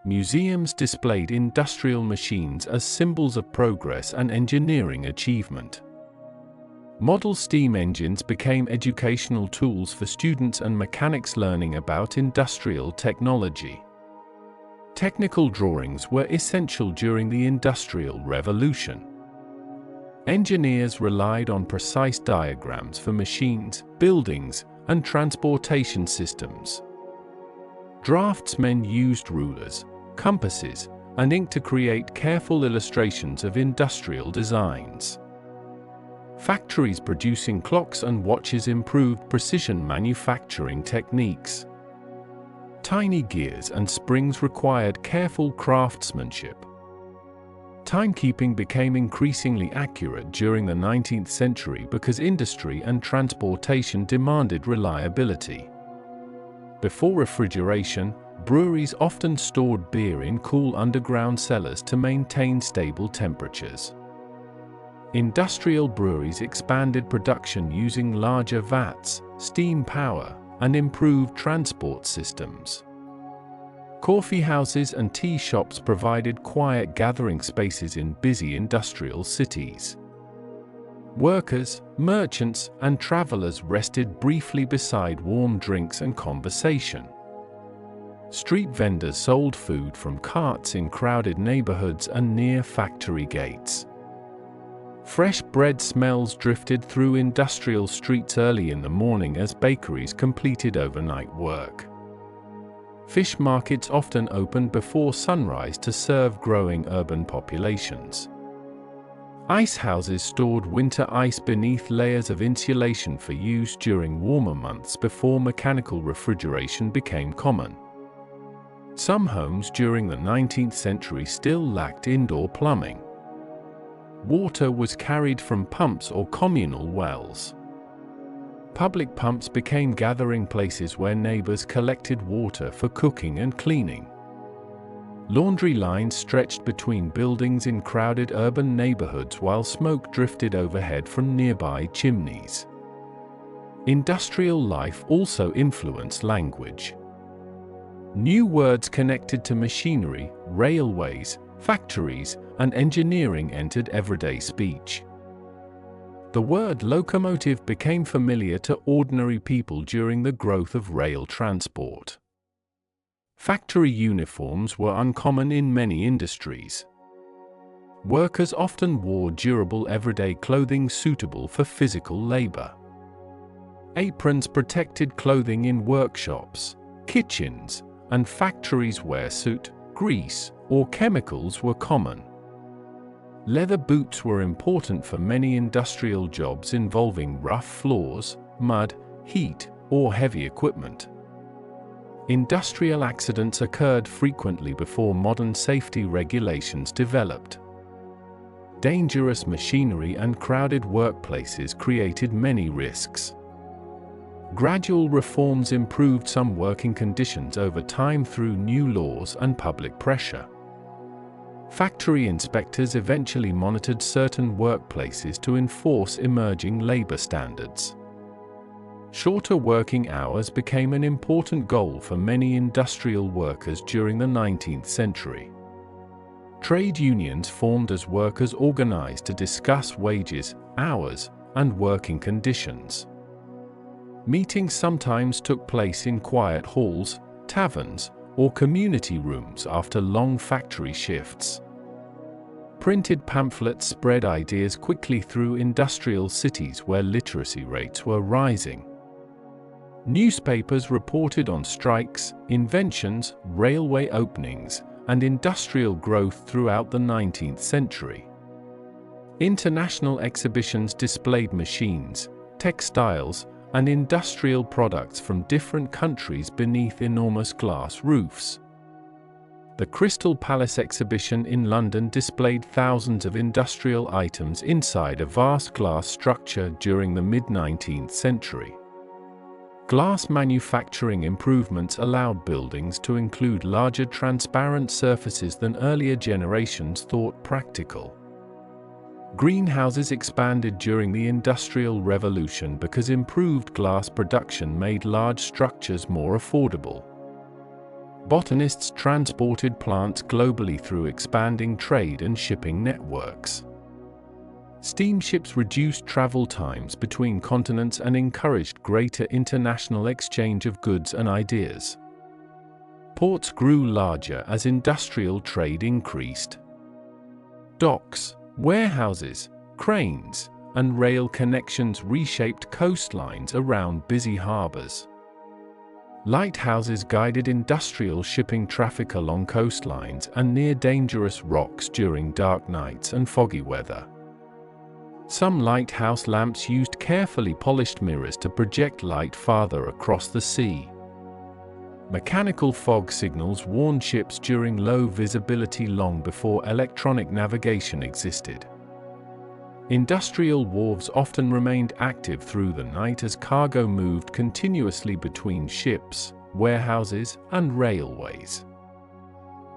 [SPEAKER 1] Museums displayed industrial machines as symbols of progress and engineering achievement. Model steam engines became educational tools for students and mechanics learning about industrial technology. Technical drawings were essential during the Industrial Revolution. Engineers relied on precise diagrams for machines, buildings, and transportation systems. Draftsmen used rulers, compasses, and ink to create careful illustrations of industrial designs. Factories producing clocks and watches improved precision manufacturing techniques. Tiny gears and springs required careful craftsmanship. Timekeeping became increasingly accurate during the 19th century because industry and transportation demanded reliability. Before refrigeration, breweries often stored beer in cool underground cellars to maintain stable temperatures. Industrial breweries expanded production using larger vats, steam power, and improved transport systems. Coffee houses and tea shops provided quiet gathering spaces in busy industrial cities. Workers, merchants, and travelers rested briefly beside warm drinks and conversation. Street vendors sold food from carts in crowded neighborhoods and near factory gates. Fresh bread smells drifted through industrial streets early in the morning as bakeries completed overnight work. Fish markets often opened before sunrise to serve growing urban populations. Ice houses stored winter ice beneath layers of insulation for use during warmer months before mechanical refrigeration became common. Some homes during the 19th century still lacked indoor plumbing. Water was carried from pumps or communal wells. Public pumps became gathering places where neighbors collected water for cooking and cleaning. Laundry lines stretched between buildings in crowded urban neighborhoods while smoke drifted overhead from nearby chimneys. Industrial life also influenced language. New words connected to machinery, railways, factories, and engineering entered everyday speech. The word locomotive became familiar to ordinary people during the growth of rail transport. Factory uniforms were uncommon in many industries. Workers often wore durable everyday clothing suitable for physical labor. Aprons protected clothing in workshops, kitchens, and factories where soot, grease, or chemicals were common. Leather boots were important for many industrial jobs involving rough floors, mud, heat, or heavy equipment. Industrial accidents occurred frequently before modern safety regulations developed. Dangerous machinery and crowded workplaces created many risks. Gradual reforms improved some working conditions over time through new laws and public pressure. Factory inspectors eventually monitored certain workplaces to enforce emerging labor standards. Shorter working hours became an important goal for many industrial workers during the 19th century. Trade unions formed as workers organized to discuss wages, hours, and working conditions. Meetings sometimes took place in quiet halls, taverns, or community rooms after long factory shifts. Printed pamphlets spread ideas quickly through industrial cities where literacy rates were rising. Newspapers reported on strikes, inventions, railway openings, and industrial growth throughout the 19th century. International exhibitions displayed machines, textiles, and industrial products from different countries beneath enormous glass roofs. The Crystal Palace exhibition in London displayed thousands of industrial items inside a vast glass structure during the mid-19th century. Glass manufacturing improvements allowed buildings to include larger transparent surfaces than earlier generations thought practical. Greenhouses expanded during the Industrial Revolution because improved glass production made large structures more affordable. Botanists transported plants globally through expanding trade and shipping networks. Steamships reduced travel times between continents and encouraged greater international exchange of goods and ideas. Ports grew larger as industrial trade increased. Docks, warehouses, cranes, and rail connections reshaped coastlines around busy harbors. Lighthouses guided industrial shipping traffic along coastlines and near dangerous rocks during dark nights and foggy weather. Some lighthouse lamps used carefully polished mirrors to project light farther across the sea. Mechanical fog signals warned ships during low visibility long before electronic navigation existed. Industrial wharves often remained active through the night as cargo moved continuously between ships, warehouses, and railways.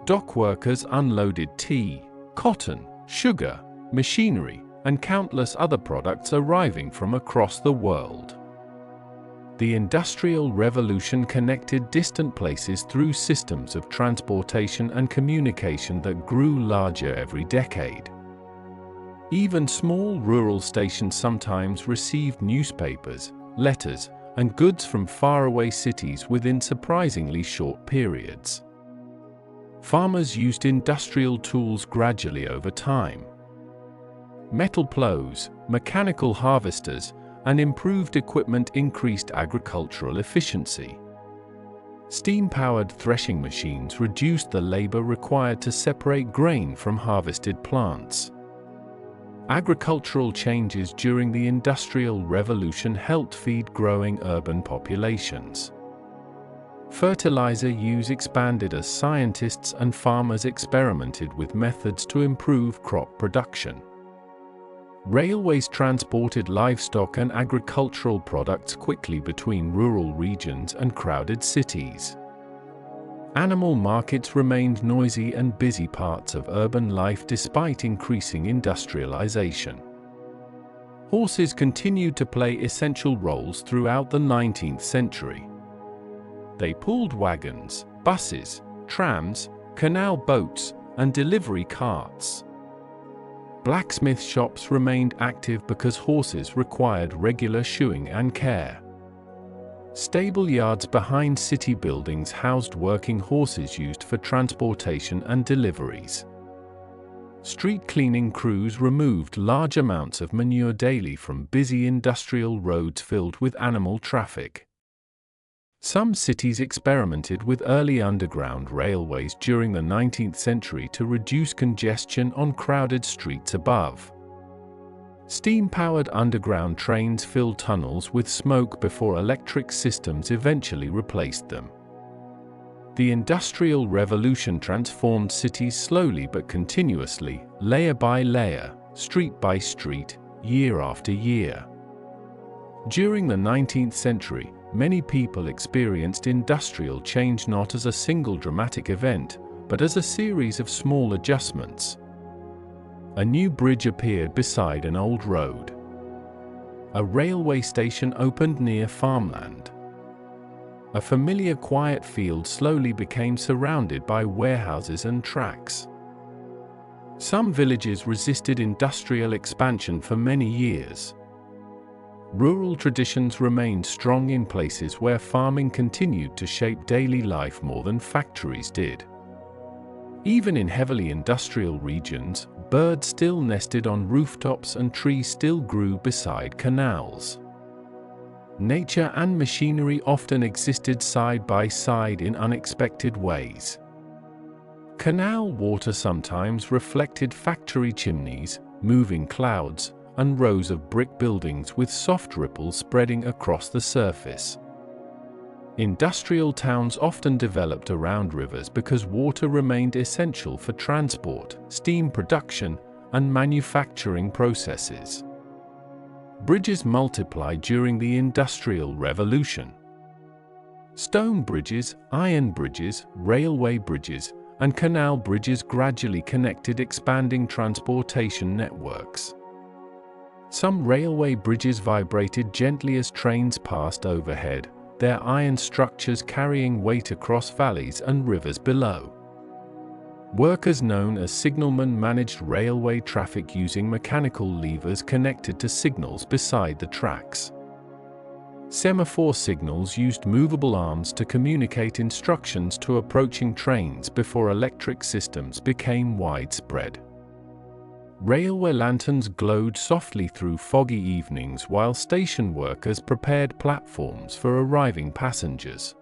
[SPEAKER 1] Dock workers unloaded tea, cotton, sugar, machinery, and countless other products arriving from across the world. The Industrial Revolution connected distant places through systems of transportation and communication that grew larger every decade. Even small rural stations sometimes received newspapers, letters, and goods from faraway cities within surprisingly short periods. Farmers used industrial tools gradually over time. Metal plows, mechanical harvesters, and improved equipment increased agricultural efficiency. Steam-powered threshing machines reduced the labor required to separate grain from harvested plants. Agricultural changes during the Industrial Revolution helped feed growing urban populations. Fertilizer use expanded as scientists and farmers experimented with methods to improve crop production. Railways transported livestock and agricultural products quickly between rural regions and crowded cities. Animal markets remained noisy and busy parts of urban life despite increasing industrialization. Horses continued to play essential roles throughout the 19th century. They pulled wagons, buses, trams, canal boats, and delivery carts. Blacksmith shops remained active because horses required regular shoeing and care. Stable yards behind city buildings housed working horses used for transportation and deliveries. Street cleaning crews removed large amounts of manure daily from busy industrial roads filled with animal traffic. Some cities experimented with early underground railways during the 19th century to reduce congestion on crowded streets above. Steam-powered underground trains filled tunnels with smoke before electric systems eventually replaced them. The Industrial Revolution transformed cities slowly but continuously, layer by layer, street by street, year after year. During the 19th century, many people experienced industrial change not as a single dramatic event, but as a series of small adjustments. A new bridge appeared beside an old road. A railway station opened near farmland. A familiar quiet field slowly became surrounded by warehouses and tracks. Some villages resisted industrial expansion for many years. Rural traditions remained strong in places where farming continued to shape daily life more than factories did. Even in heavily industrial regions, birds still nested on rooftops and trees still grew beside canals. Nature and machinery often existed side by side in unexpected ways. Canal water sometimes reflected factory chimneys, moving clouds, and rows of brick buildings with soft ripples spreading across the surface. Industrial towns often developed around rivers because water remained essential for transport, steam production, and manufacturing processes. Bridges multiplied during the Industrial Revolution. Stone bridges, iron bridges, railway bridges, and canal bridges gradually connected expanding transportation networks. Some railway bridges vibrated gently as trains passed overhead, their iron structures carrying weight across valleys and rivers below. Workers known as signalmen managed railway traffic using mechanical levers connected to signals beside the tracks. Semaphore signals used movable arms to communicate instructions to approaching trains before electric systems became widespread. Railway lanterns glowed softly through foggy evenings while station workers prepared platforms for arriving passengers.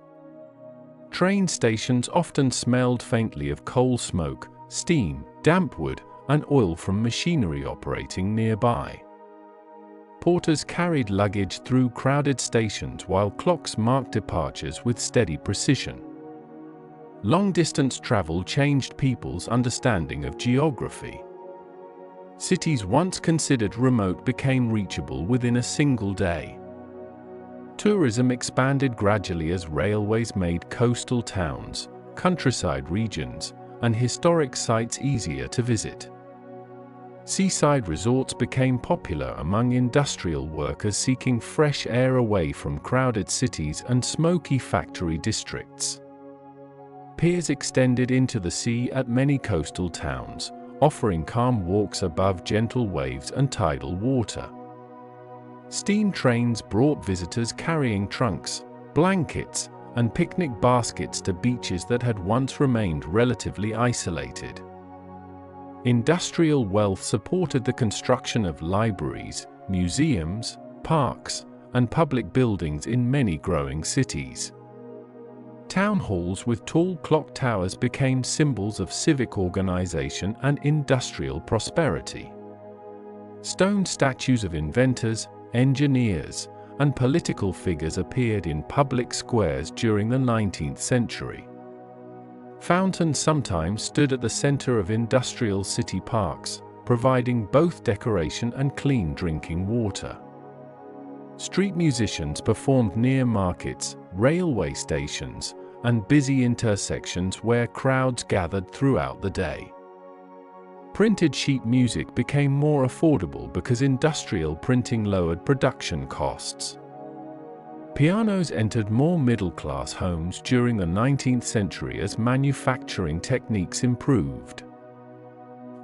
[SPEAKER 1] Train stations often smelled faintly of coal smoke, steam, damp wood, and oil from machinery operating nearby. Porters carried luggage through crowded stations while clocks marked departures with steady precision. Long-distance travel changed people's understanding of geography. Cities once considered remote became reachable within a single day. Tourism expanded gradually as railways made coastal towns, countryside regions, and historic sites easier to visit. Seaside resorts became popular among industrial workers seeking fresh air away from crowded cities and smoky factory districts. Piers extended into the sea at many coastal towns, offering calm walks above gentle waves and tidal water. Steam trains brought visitors carrying trunks, blankets, and picnic baskets to beaches that had once remained relatively isolated. Industrial wealth supported the construction of libraries, museums, parks, and public buildings in many growing cities. Town halls with tall clock towers became symbols of civic organization and industrial prosperity. Stone statues of inventors, engineers, and political figures appeared in public squares during the 19th century. Fountains sometimes stood at the center of industrial city parks, providing both decoration and clean drinking water. Street musicians performed near markets, railway stations, and busy intersections where crowds gathered throughout the day. Printed sheet music became more affordable because industrial printing lowered production costs. Pianos entered more middle-class homes during the 19th century as manufacturing techniques improved.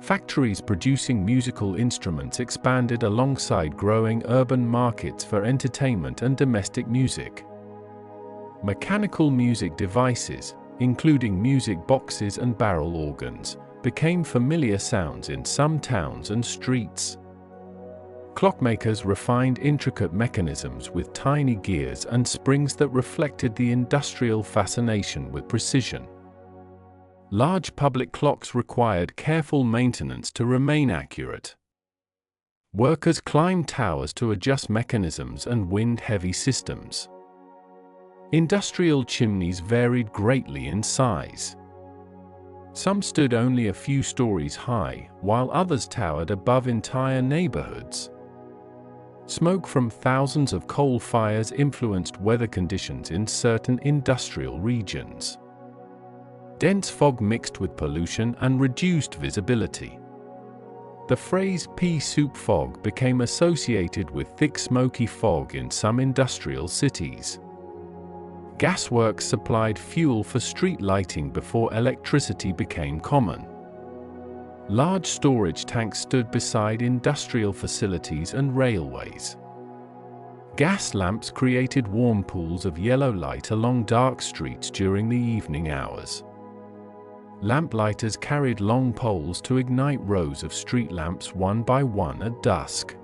[SPEAKER 1] Factories producing musical instruments expanded alongside growing urban markets for entertainment and domestic music. Mechanical music devices, including music boxes and barrel organs, became familiar sounds in some towns and streets. Clockmakers refined intricate mechanisms with tiny gears and springs that reflected the industrial fascination with precision. Large public clocks required careful maintenance to remain accurate. Workers climbed towers to adjust mechanisms and wind-heavy systems. Industrial chimneys varied greatly in size. Some stood only a few stories high, while others towered above entire neighborhoods. Smoke from thousands of coal fires influenced weather conditions in certain industrial regions. Dense fog mixed with pollution and reduced visibility. The phrase pea soup fog became associated with thick smoky fog in some industrial cities. Gasworks supplied fuel for street lighting before electricity became common. Large storage tanks stood beside industrial facilities and railways. Gas lamps created warm pools of yellow light along dark streets during the evening hours. Lamplighters carried long poles to ignite rows of street lamps one by one at dusk.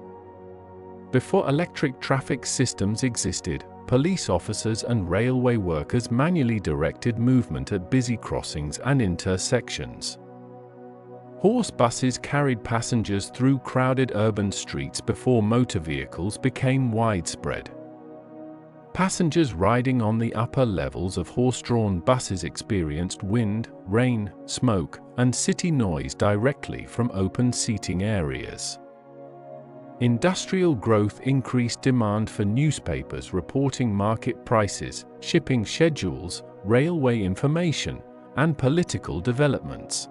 [SPEAKER 1] Before electric traffic systems existed, police officers and railway workers manually directed movement at busy crossings and intersections. Horse buses carried passengers through crowded urban streets before motor vehicles became widespread. Passengers riding on the upper levels of horse-drawn buses experienced wind, rain, smoke, and city noise directly from open seating areas. Industrial growth increased demand for newspapers reporting market prices, shipping schedules, railway information, and political developments.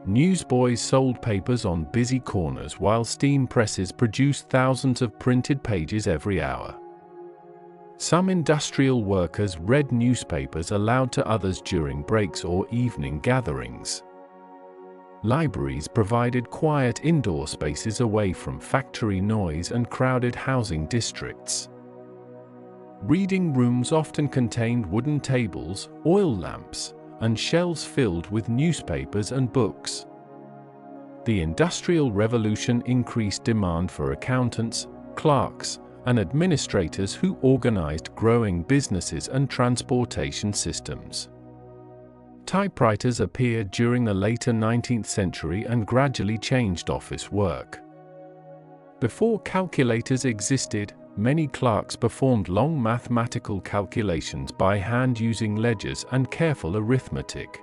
[SPEAKER 1] Newsboys sold papers on busy corners while steam presses produced thousands of printed pages every hour. Some industrial workers read newspapers aloud to others during breaks or evening gatherings. Libraries provided quiet indoor spaces away from factory noise and crowded housing districts. Reading rooms often contained wooden tables, oil lamps, and shelves filled with newspapers and books. The Industrial Revolution increased demand for accountants, clerks, and administrators who organized growing businesses and transportation systems. Typewriters appeared during the later 19th century and gradually changed office work. Before calculators existed, many clerks performed long mathematical calculations by hand using ledgers and careful arithmetic.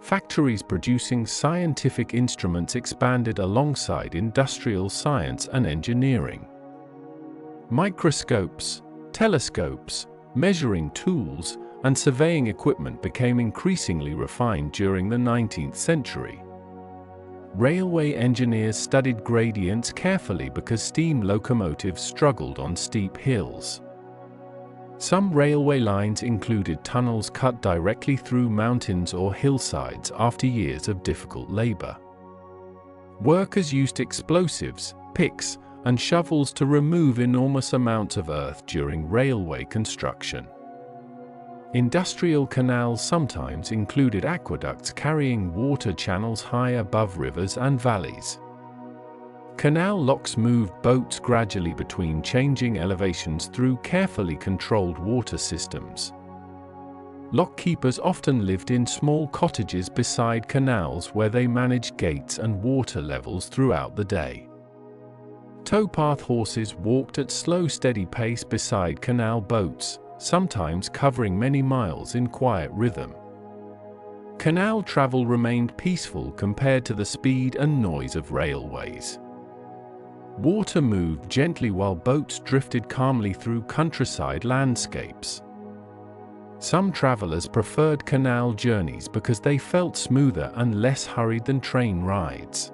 [SPEAKER 1] Factories producing scientific instruments expanded alongside industrial science and engineering. Microscopes, telescopes, measuring tools, and surveying equipment became increasingly refined during the 19th century. Railway engineers studied gradients carefully because steam locomotives struggled on steep hills. Some railway lines included tunnels cut directly through mountains or hillsides after years of difficult labor. Workers used explosives, picks, and shovels to remove enormous amounts of earth during railway construction. Industrial canals sometimes included aqueducts carrying water channels high above rivers and valleys. Canal locks moved boats gradually between changing elevations through carefully controlled water systems. Lock keepers often lived in small cottages beside canals where they managed gates and water levels throughout the day. Towpath horses walked at slow, steady pace beside canal boats, sometimes covering many miles in quiet rhythm. Canal travel remained peaceful compared to the speed and noise of railways. Water moved gently while boats drifted calmly through countryside landscapes. Some travelers preferred canal journeys because they felt smoother and less hurried than train rides.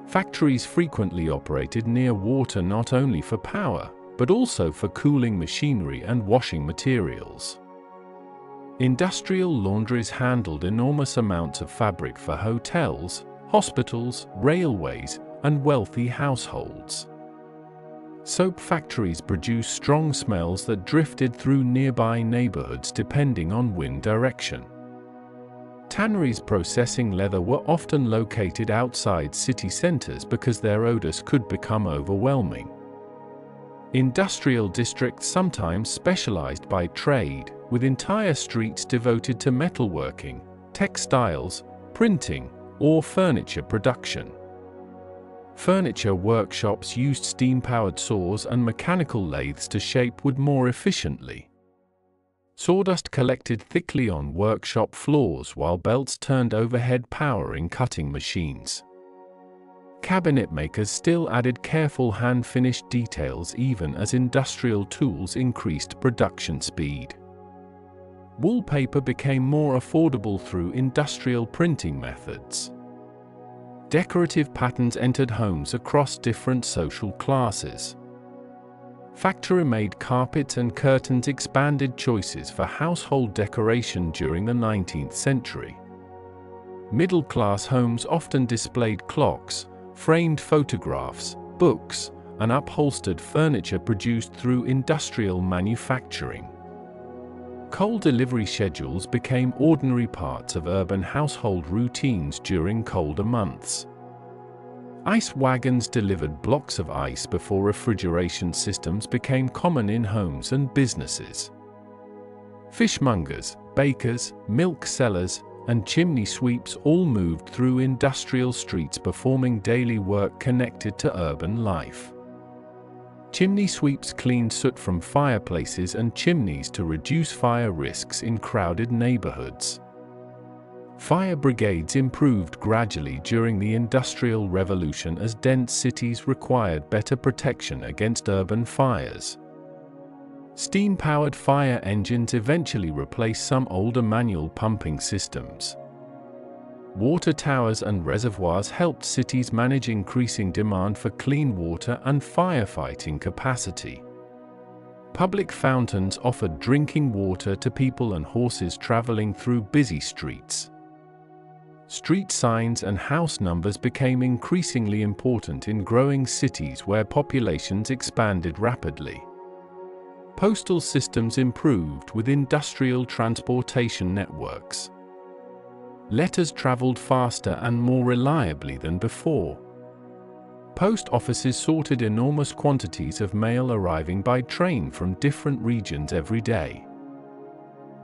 [SPEAKER 1] Factories frequently operated near water not only for power, but also for cooling machinery and washing materials. Industrial laundries handled enormous amounts of fabric for hotels, hospitals, railways, and wealthy households. Soap factories produced strong smells that drifted through nearby neighborhoods depending on wind direction. Tanneries processing leather were often located outside city centers because their odors could become overwhelming. Industrial districts sometimes specialized by trade, with entire streets devoted to metalworking, textiles, printing, or furniture production. Furniture workshops used steam-powered saws and mechanical lathes to shape wood more efficiently. Sawdust collected thickly on workshop floors while belts turned overhead powering cutting machines. Cabinet makers still added careful hand-finished details even as industrial tools increased production speed. Wallpaper became more affordable through industrial printing methods. Decorative patterns entered homes across different social classes. Factory-made carpets and curtains expanded choices for household decoration during the 19th century. Middle-class homes often displayed clocks, framed photographs, books, and upholstered furniture produced through industrial manufacturing. Coal delivery schedules became ordinary parts of urban household routines during colder months. Ice wagons delivered blocks of ice before refrigeration systems became common in homes and businesses. Fishmongers, bakers, milk sellers, and chimney sweeps all moved through industrial streets performing daily work connected to urban life. Chimney sweeps cleaned soot from fireplaces and chimneys to reduce fire risks in crowded neighborhoods. Fire brigades improved gradually during the Industrial Revolution as dense cities required better protection against urban fires. Steam-powered fire engines eventually replaced some older manual pumping systems. Water towers and reservoirs helped cities manage increasing demand for clean water and firefighting capacity. Public fountains offered drinking water to people and horses traveling through busy streets. Street signs and house numbers became increasingly important in growing cities where populations expanded rapidly. Postal systems improved with industrial transportation networks. Letters traveled faster and more reliably than before. Post offices sorted enormous quantities of mail arriving by train from different regions every day.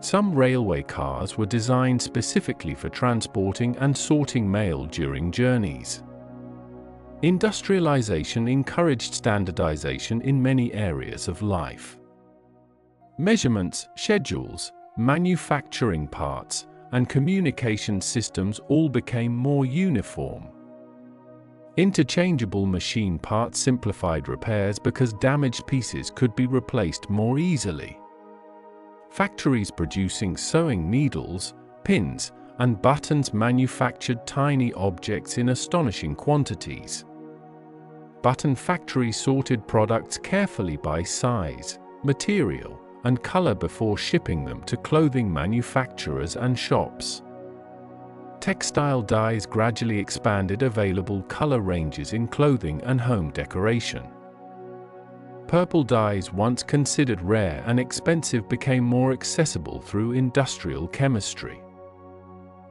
[SPEAKER 1] Some railway cars were designed specifically for transporting and sorting mail during journeys. Industrialization encouraged standardization in many areas of life. Measurements, schedules, manufacturing parts, and communication systems all became more uniform. Interchangeable machine parts simplified repairs because damaged pieces could be replaced more easily. Factories producing sewing needles, pins, and buttons manufactured tiny objects in astonishing quantities. Button factories sorted products carefully by size, material, and color before shipping them to clothing manufacturers and shops. Textile dyes gradually expanded available color ranges in clothing and home decoration. Purple dyes, once considered rare and expensive, became more accessible through industrial chemistry.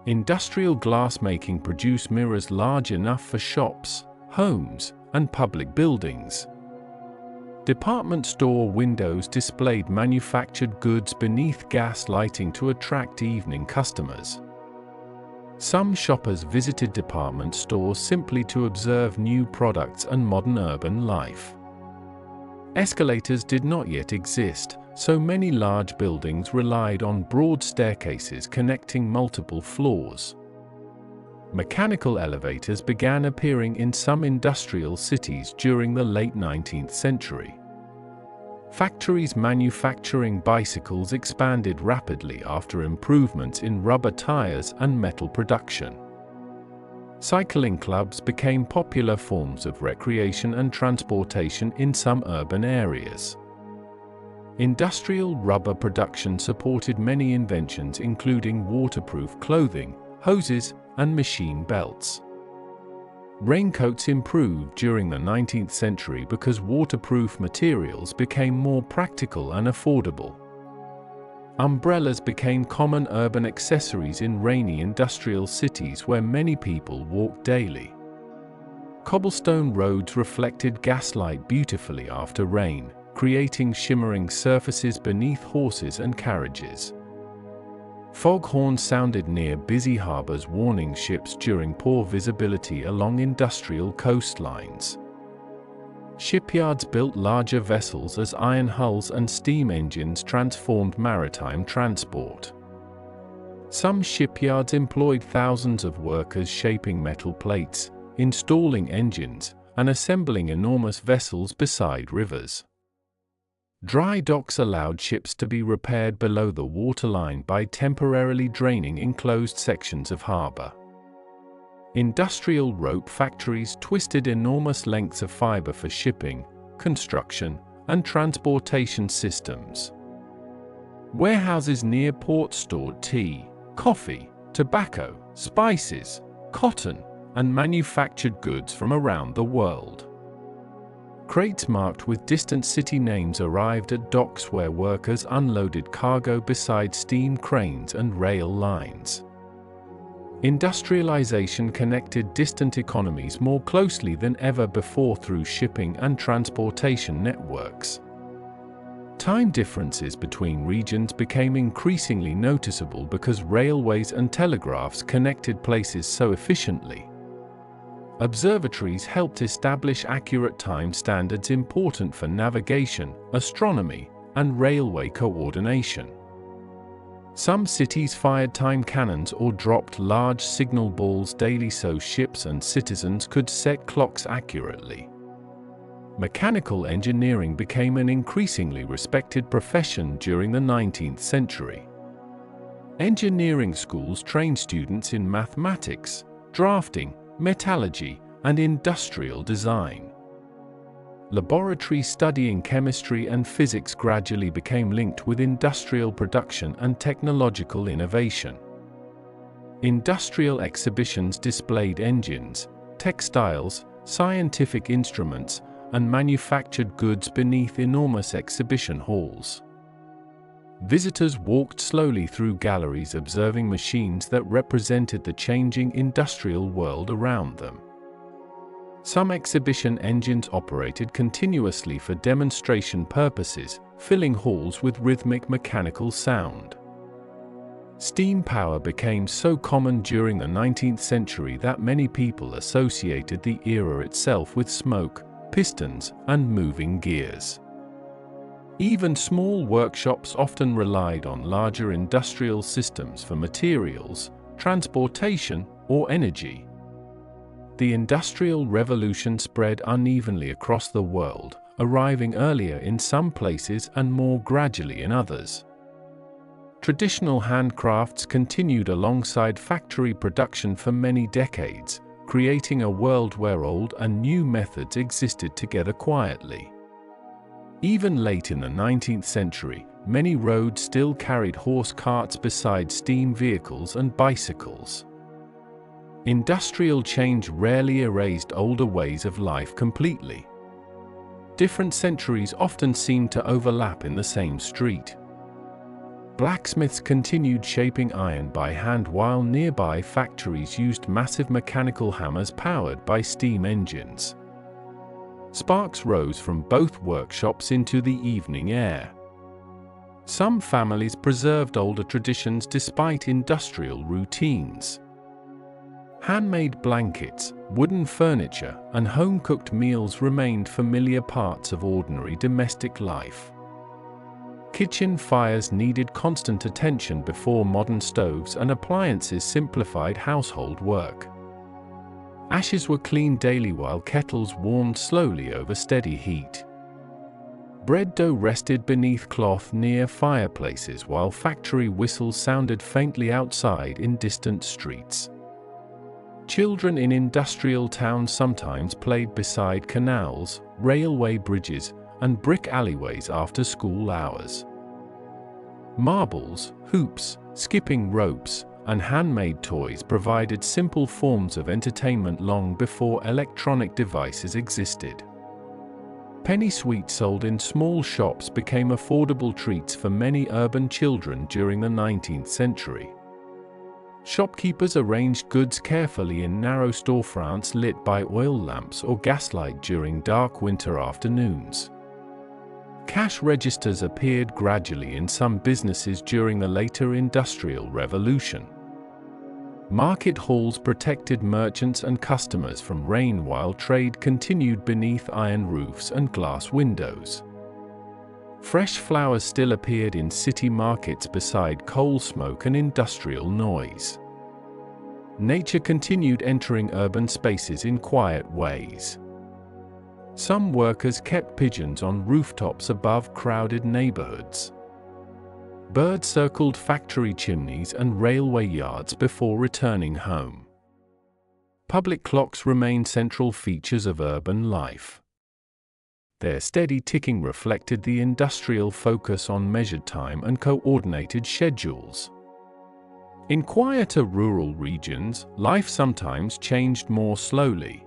[SPEAKER 1] Industrial glassmaking produced mirrors large enough for shops, homes, and public buildings. Department store windows displayed manufactured goods beneath gas lighting to attract evening customers. Some shoppers visited department stores simply to observe new products and modern urban life. Escalators did not yet exist, so many large buildings relied on broad staircases connecting multiple floors. Mechanical elevators began appearing in some industrial cities during the late 19th century. Factories manufacturing bicycles expanded rapidly after improvements in rubber tires and metal production. Cycling clubs became popular forms of recreation and transportation in some urban areas. Industrial rubber production supported many inventions including waterproof clothing, hoses, and machine belts. Raincoats improved during the 19th century because waterproof materials became more practical and affordable. Umbrellas became common urban accessories in rainy industrial cities where many people walked daily. Cobblestone roads reflected gaslight beautifully after rain, creating shimmering surfaces beneath horses and carriages. Foghorns sounded near busy harbors, warning ships during poor visibility along industrial coastlines. Shipyards built larger vessels as iron hulls and steam engines transformed maritime transport. Some shipyards employed thousands of workers shaping metal plates, installing engines, and assembling enormous vessels beside rivers. Dry docks allowed ships to be repaired below the waterline by temporarily draining enclosed sections of harbor. Industrial rope factories twisted enormous lengths of fiber for shipping, construction, and transportation systems. Warehouses near ports stored tea, coffee, tobacco, spices, cotton, and manufactured goods from around the world. Crates marked with distant city names arrived at docks where workers unloaded cargo beside steam cranes and rail lines. Industrialization connected distant economies more closely than ever before through shipping and transportation networks. Time differences between regions became increasingly noticeable because railways and telegraphs connected places so efficiently. Observatories helped establish accurate time standards important for navigation, astronomy, and railway coordination. Some cities fired time cannons or dropped large signal balls daily so ships and citizens could set clocks accurately. Mechanical engineering became an increasingly respected profession during the 19th century. Engineering schools trained students in mathematics, drafting, metallurgy, and industrial design. Laboratories studying chemistry and physics gradually became linked with industrial production and technological innovation. Industrial exhibitions displayed engines, textiles, scientific instruments, and manufactured goods beneath enormous exhibition halls. Visitors walked slowly through galleries observing machines that represented the changing industrial world around them. Some exhibition engines operated continuously for demonstration purposes, filling halls with rhythmic mechanical sound. Steam power became so common during the 19th century that many people associated the era itself with smoke, pistons, and moving gears. Even small workshops often relied on larger industrial systems for materials, transportation, or energy. The Industrial Revolution spread unevenly across the world, arriving earlier in some places and more gradually in others. Traditional handcrafts continued alongside factory production for many decades, creating a world where old and new methods existed together quietly. Even late in the 19th century, many roads still carried horse carts beside steam vehicles and bicycles. Industrial change rarely erased older ways of life completely. Different centuries often seemed to overlap in the same street. Blacksmiths continued shaping iron by hand while nearby factories used massive mechanical hammers powered by steam engines. Sparks rose from both workshops into the evening air. Some families preserved older traditions despite industrial routines. Handmade blankets, wooden furniture, and home-cooked meals remained familiar parts of ordinary domestic life. Kitchen fires needed constant attention before modern stoves and appliances simplified household work. Ashes were cleaned daily while kettles warmed slowly over steady heat. Bread dough rested beneath cloth near fireplaces while factory whistles sounded faintly outside in distant streets. Children in industrial towns sometimes played beside canals, railway bridges, and brick alleyways after school hours. Marbles, hoops, skipping ropes, and handmade toys provided simple forms of entertainment long before electronic devices existed. Penny sweets sold in small shops became affordable treats for many urban children during the 19th century. Shopkeepers arranged goods carefully in narrow storefronts lit by oil lamps or gaslight during dark winter afternoons. Cash registers appeared gradually in some businesses during the later Industrial Revolution. Market halls protected merchants and customers from rain while trade continued beneath iron roofs and glass windows. Fresh flowers still appeared in city markets beside coal smoke and industrial noise. Nature continued entering urban spaces in quiet ways. Some workers kept pigeons on rooftops above crowded neighborhoods. Birds circled factory chimneys and railway yards before returning home. Public clocks remained central features of urban life. Their steady ticking reflected the industrial focus on measured time and coordinated schedules. In quieter rural regions, life sometimes changed more slowly.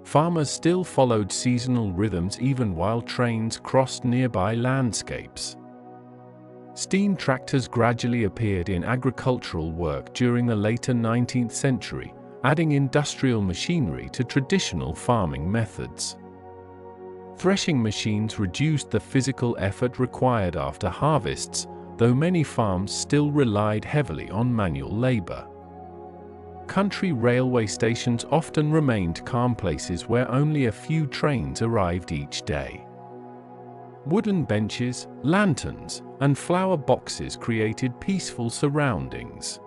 [SPEAKER 1] Farmers still followed seasonal rhythms even while trains crossed nearby landscapes. Steam tractors gradually appeared in agricultural work during the later 19th century, adding industrial machinery to traditional farming methods. Threshing machines reduced the physical effort required after harvests, though many farms still relied heavily on manual labor. Country railway stations often remained calm places where only a few trains arrived each day. Wooden benches, lanterns, and flower boxes created peaceful surroundings.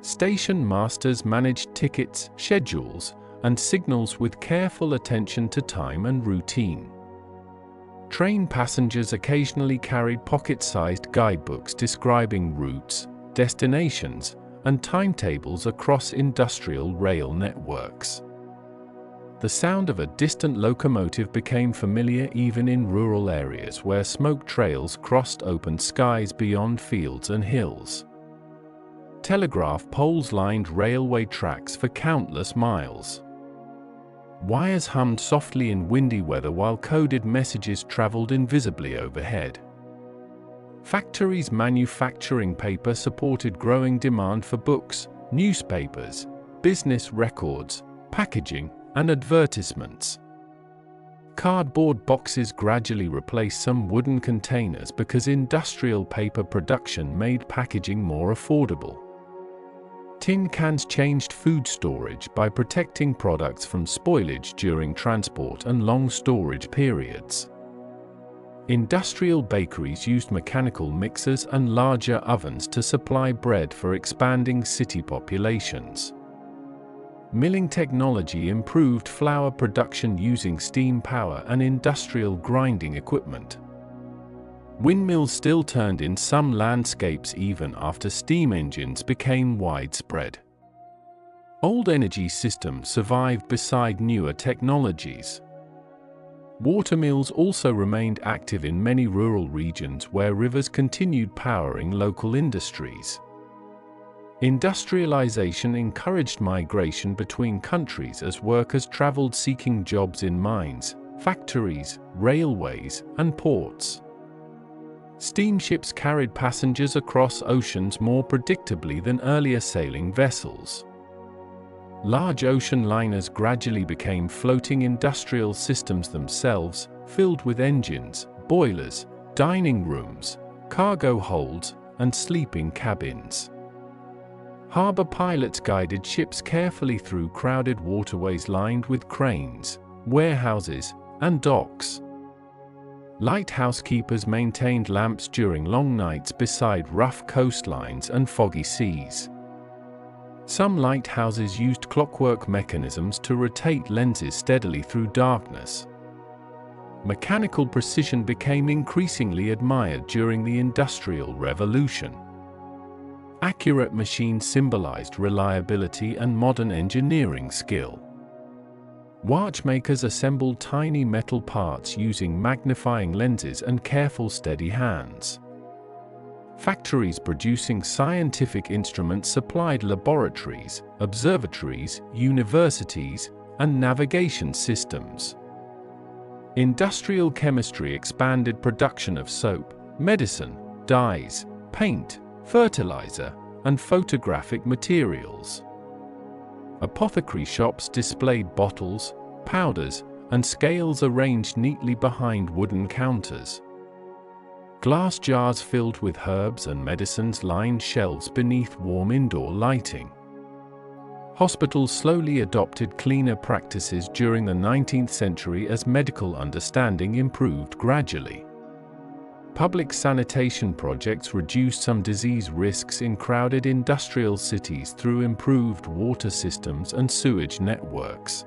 [SPEAKER 1] Station masters managed tickets, schedules, and signals with careful attention to time and routine. Train passengers occasionally carried pocket-sized guidebooks describing routes, destinations, and timetables across industrial rail networks. The sound of a distant locomotive became familiar even in rural areas where smoke trails crossed open skies beyond fields and hills. Telegraph poles lined railway tracks for countless miles. Wires hummed softly in windy weather while coded messages traveled invisibly overhead. Factories manufacturing paper supported growing demand for books, newspapers, business records, packaging, and advertisements. Cardboard boxes gradually replaced some wooden containers because industrial paper production made packaging more affordable. Tin cans changed food storage by protecting products from spoilage during transport and long storage periods. Industrial bakeries used mechanical mixers and larger ovens to supply bread for expanding city populations. Milling technology improved flour production using steam power and industrial grinding equipment. Windmills still turned in some landscapes even after steam engines became widespread. Old energy systems survived beside newer technologies. Watermills also remained active in many rural regions where rivers continued powering local industries. Industrialization encouraged migration between countries as workers traveled seeking jobs in mines, factories, railways, and ports. Steamships carried passengers across oceans more predictably than earlier sailing vessels. Large ocean liners gradually became floating industrial systems themselves, filled with engines, boilers, dining rooms, cargo holds, and sleeping cabins. Harbor pilots guided ships carefully through crowded waterways lined with cranes, warehouses, and docks. Lighthouse keepers maintained lamps during long nights beside rough coastlines and foggy seas. Some lighthouses used clockwork mechanisms to rotate lenses steadily through darkness. Mechanical precision became increasingly admired during the Industrial Revolution. Accurate machines symbolized reliability and modern engineering skill. Watchmakers assembled tiny metal parts using magnifying lenses and careful, steady hands. Factories producing scientific instruments supplied laboratories, observatories, universities, and navigation systems. Industrial chemistry expanded production of soap, medicine, dyes, paint, fertilizer, and photographic materials. Apothecary shops displayed bottles, powders, and scales arranged neatly behind wooden counters. Glass jars filled with herbs and medicines lined shelves beneath warm indoor lighting. Hospitals slowly adopted cleaner practices during the 19th century as medical understanding improved gradually. Public sanitation projects reduced some disease risks in crowded industrial cities through improved water systems and sewage networks.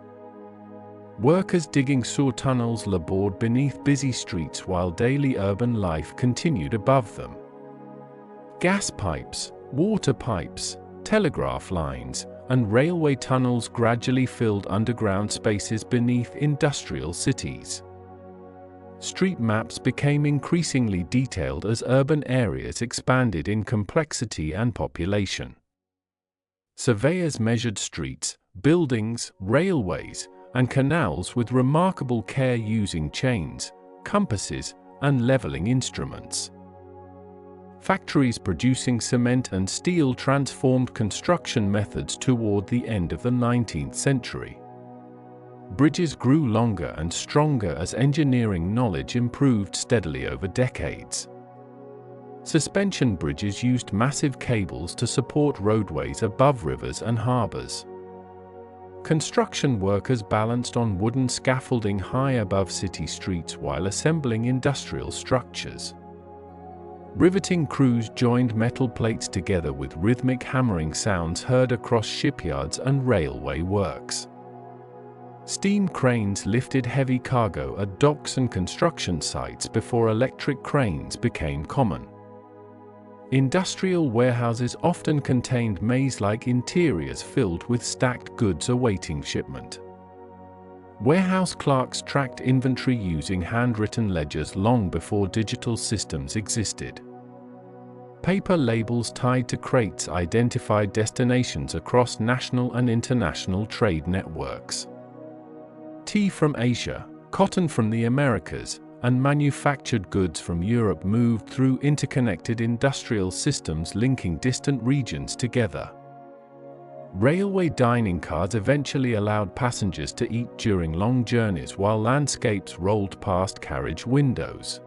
[SPEAKER 1] Workers digging sewer tunnels labored beneath busy streets while daily urban life continued above them. Gas pipes, water pipes, telegraph lines, and railway tunnels gradually filled underground spaces beneath industrial cities. Street maps became increasingly detailed as urban areas expanded in complexity and population. Surveyors measured streets, buildings, railways, and canals with remarkable care using chains, compasses, and leveling instruments. Factories producing cement and steel transformed construction methods toward the end of the 19th century. Bridges grew longer and stronger as engineering knowledge improved steadily over decades. Suspension bridges used massive cables to support roadways above rivers and harbors. Construction workers balanced on wooden scaffolding high above city streets while assembling industrial structures. Riveting crews joined metal plates together with rhythmic hammering sounds heard across shipyards and railway works. Steam cranes lifted heavy cargo at docks and construction sites before electric cranes became common. Industrial warehouses often contained maze-like interiors filled with stacked goods awaiting shipment. Warehouse clerks tracked inventory using handwritten ledgers long before digital systems existed. Paper labels tied to crates identified destinations across national and international trade networks. Tea from Asia, cotton from the Americas, and manufactured goods from Europe moved through interconnected industrial systems linking distant regions together. Railway dining cars eventually allowed passengers to eat during long journeys while landscapes rolled past carriage windows.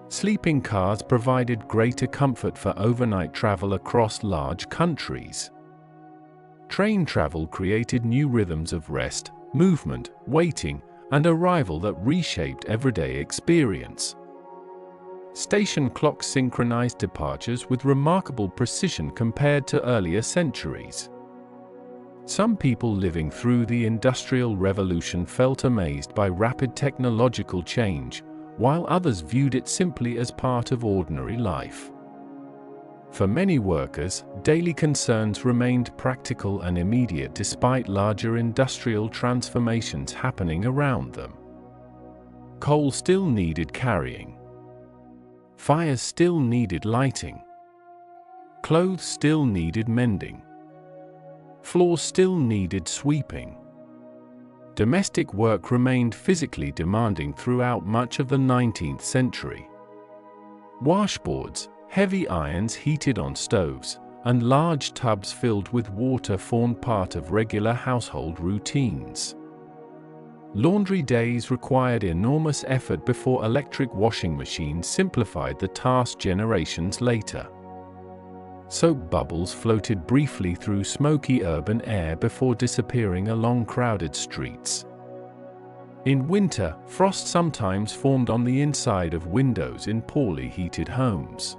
[SPEAKER 1] Sleeping cars provided greater comfort for overnight travel across large countries. Train travel created new rhythms of rest, movement, waiting, and arrival that reshaped everyday experience. Station clocks synchronized departures with remarkable precision compared to earlier centuries. Some people living through the Industrial Revolution felt amazed by rapid technological change, while others viewed it simply as part of ordinary life. For many workers, daily concerns remained practical and immediate despite larger industrial transformations happening around them. Coal still needed carrying. Fires still needed lighting. Clothes still needed mending. Floors still needed sweeping. Domestic work remained physically demanding throughout much of the 19th century. Washboards, heavy irons heated on stoves, and large tubs filled with water formed part of regular household routines. Laundry days required enormous effort before electric washing machines simplified the task generations later. Soap bubbles floated briefly through smoky urban air before disappearing along crowded streets. In winter, frost sometimes formed on the inside of windows in poorly heated homes.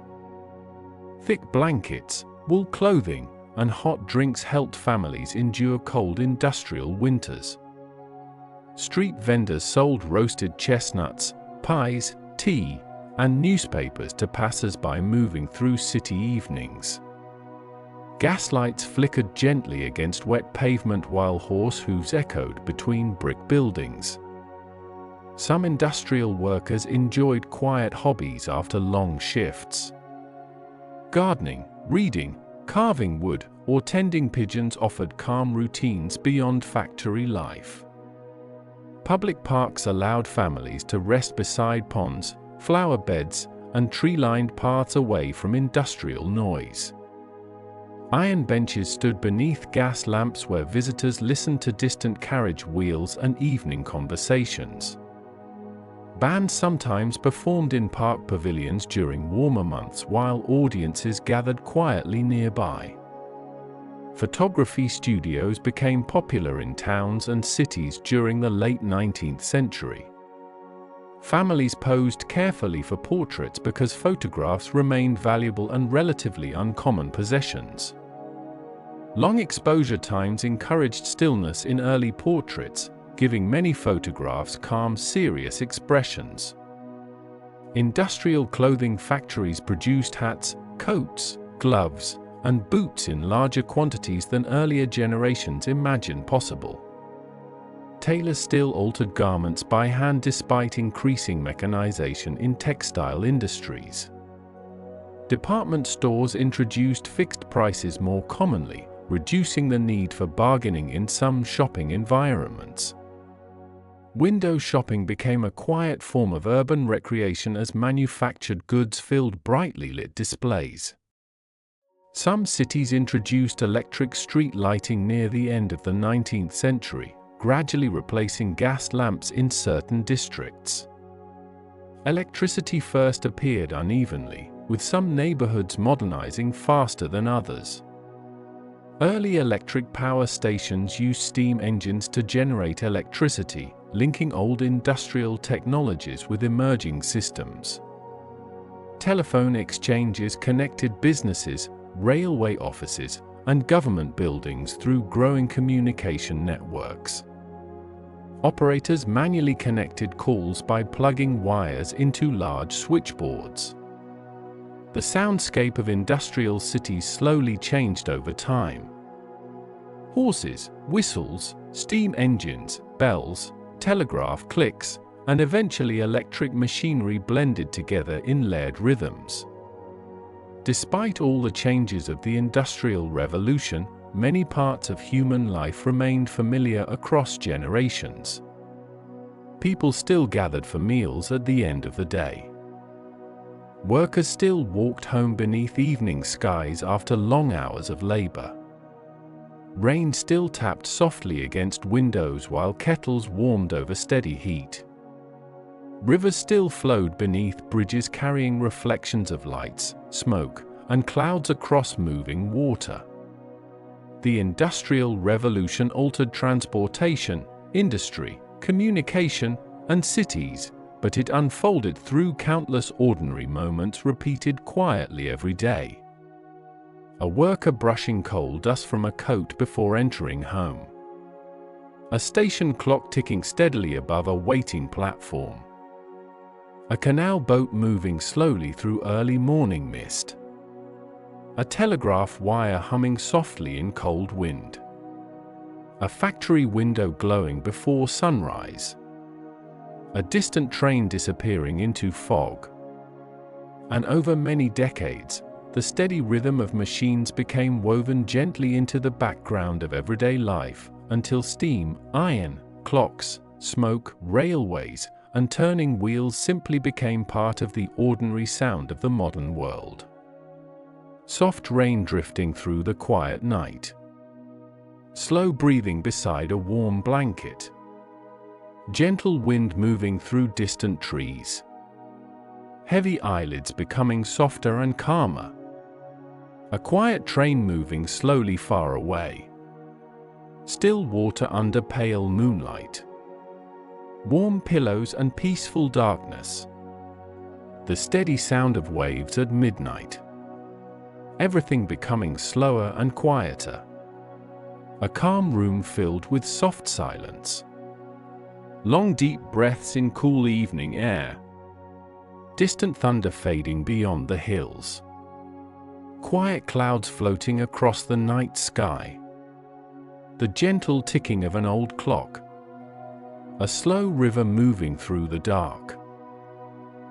[SPEAKER 1] Thick blankets, wool clothing, and hot drinks helped families endure cold industrial winters. Street vendors sold roasted chestnuts, pies, tea, and newspapers to passers-by moving through city evenings. Gaslights flickered gently against wet pavement while horse hooves echoed between brick buildings. Some industrial workers enjoyed quiet hobbies after long shifts. Gardening, reading, carving wood, or tending pigeons offered calm routines beyond factory life. Public parks allowed families to rest beside ponds, flower beds, and tree-lined paths away from industrial noise. Iron benches stood beneath gas lamps where visitors listened to distant carriage wheels and evening conversations. Bands sometimes performed in park pavilions during warmer months while audiences gathered quietly nearby. Photography studios became popular in towns and cities during the late 19th century. Families posed carefully for portraits because photographs remained valuable and relatively uncommon possessions. Long exposure times encouraged stillness in early portraits, giving many photographs calm, serious expressions. Industrial clothing factories produced hats, coats, gloves, and boots in larger quantities than earlier generations imagined possible. Tailors still altered garments by hand despite increasing mechanization in textile industries. Department stores introduced fixed prices more commonly, reducing the need for bargaining in some shopping environments. Window shopping became a quiet form of urban recreation as manufactured goods filled brightly lit displays. Some cities introduced electric street lighting near the end of the 19th century, gradually replacing gas lamps in certain districts. Electricity first appeared unevenly, with some neighborhoods modernizing faster than others. Early electric power stations used steam engines to generate electricity, linking old industrial technologies with emerging systems. Telephone exchanges connected businesses, railway offices, and government buildings through growing communication networks. Operators manually connected calls by plugging wires into large switchboards. The soundscape of industrial cities slowly changed over time. Horses, whistles, steam engines, bells, telegraph clicks, and eventually electric machinery blended together in layered rhythms. Despite all the changes of the Industrial Revolution, many parts of human life remained familiar across generations. People still gathered for meals at the end of the day. Workers still walked home beneath evening skies after long hours of labor. Rain still tapped softly against windows while kettles warmed over steady heat. Rivers still flowed beneath bridges carrying reflections of lights, smoke, and clouds across moving water. The Industrial Revolution altered transportation, industry, communication, and cities, but it unfolded through countless ordinary moments repeated quietly every day. A worker brushing coal dust from a coat before entering home. A station clock ticking steadily above a waiting platform. A canal boat moving slowly through early morning mist. A telegraph wire humming softly in cold wind. A factory window glowing before sunrise. A distant train disappearing into fog. And over many decades, the steady rhythm of machines became woven gently into the background of everyday life, until steam, iron, clocks, smoke, railways, and turning wheels simply became part of the ordinary sound of the modern world. Soft rain drifting through the quiet night. Slow breathing beside a warm blanket. Gentle wind moving through distant trees. Heavy eyelids becoming softer and calmer. A quiet train moving slowly far away. Still water under pale moonlight. Warm pillows and peaceful darkness. The steady sound of waves at midnight. Everything becoming slower and quieter. A calm room filled with soft silence. Long deep breaths in cool evening air. Distant thunder fading beyond the hills. Quiet clouds floating across the night sky. The gentle ticking of an old clock. A slow river moving through the dark.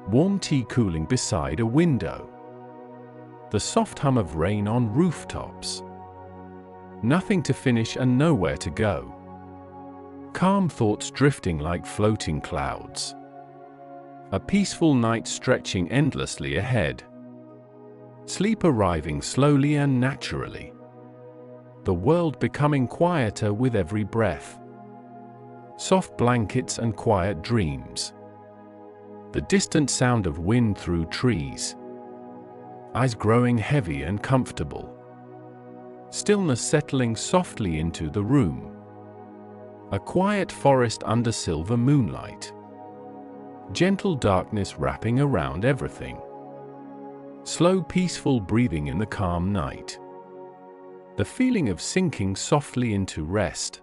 [SPEAKER 1] Warm tea cooling beside a window. The soft hum of rain on rooftops. Nothing to finish and nowhere to go. Calm thoughts drifting like floating clouds. A peaceful night stretching endlessly ahead. Sleep arriving slowly and naturally. The world becoming quieter with every breath. Soft blankets and quiet dreams. The distant sound of wind through trees. Eyes growing heavy and comfortable. Stillness settling softly into the room. A quiet forest under silver moonlight. Gentle darkness wrapping around everything. Slow peaceful breathing in the calm night. The feeling of sinking softly into rest.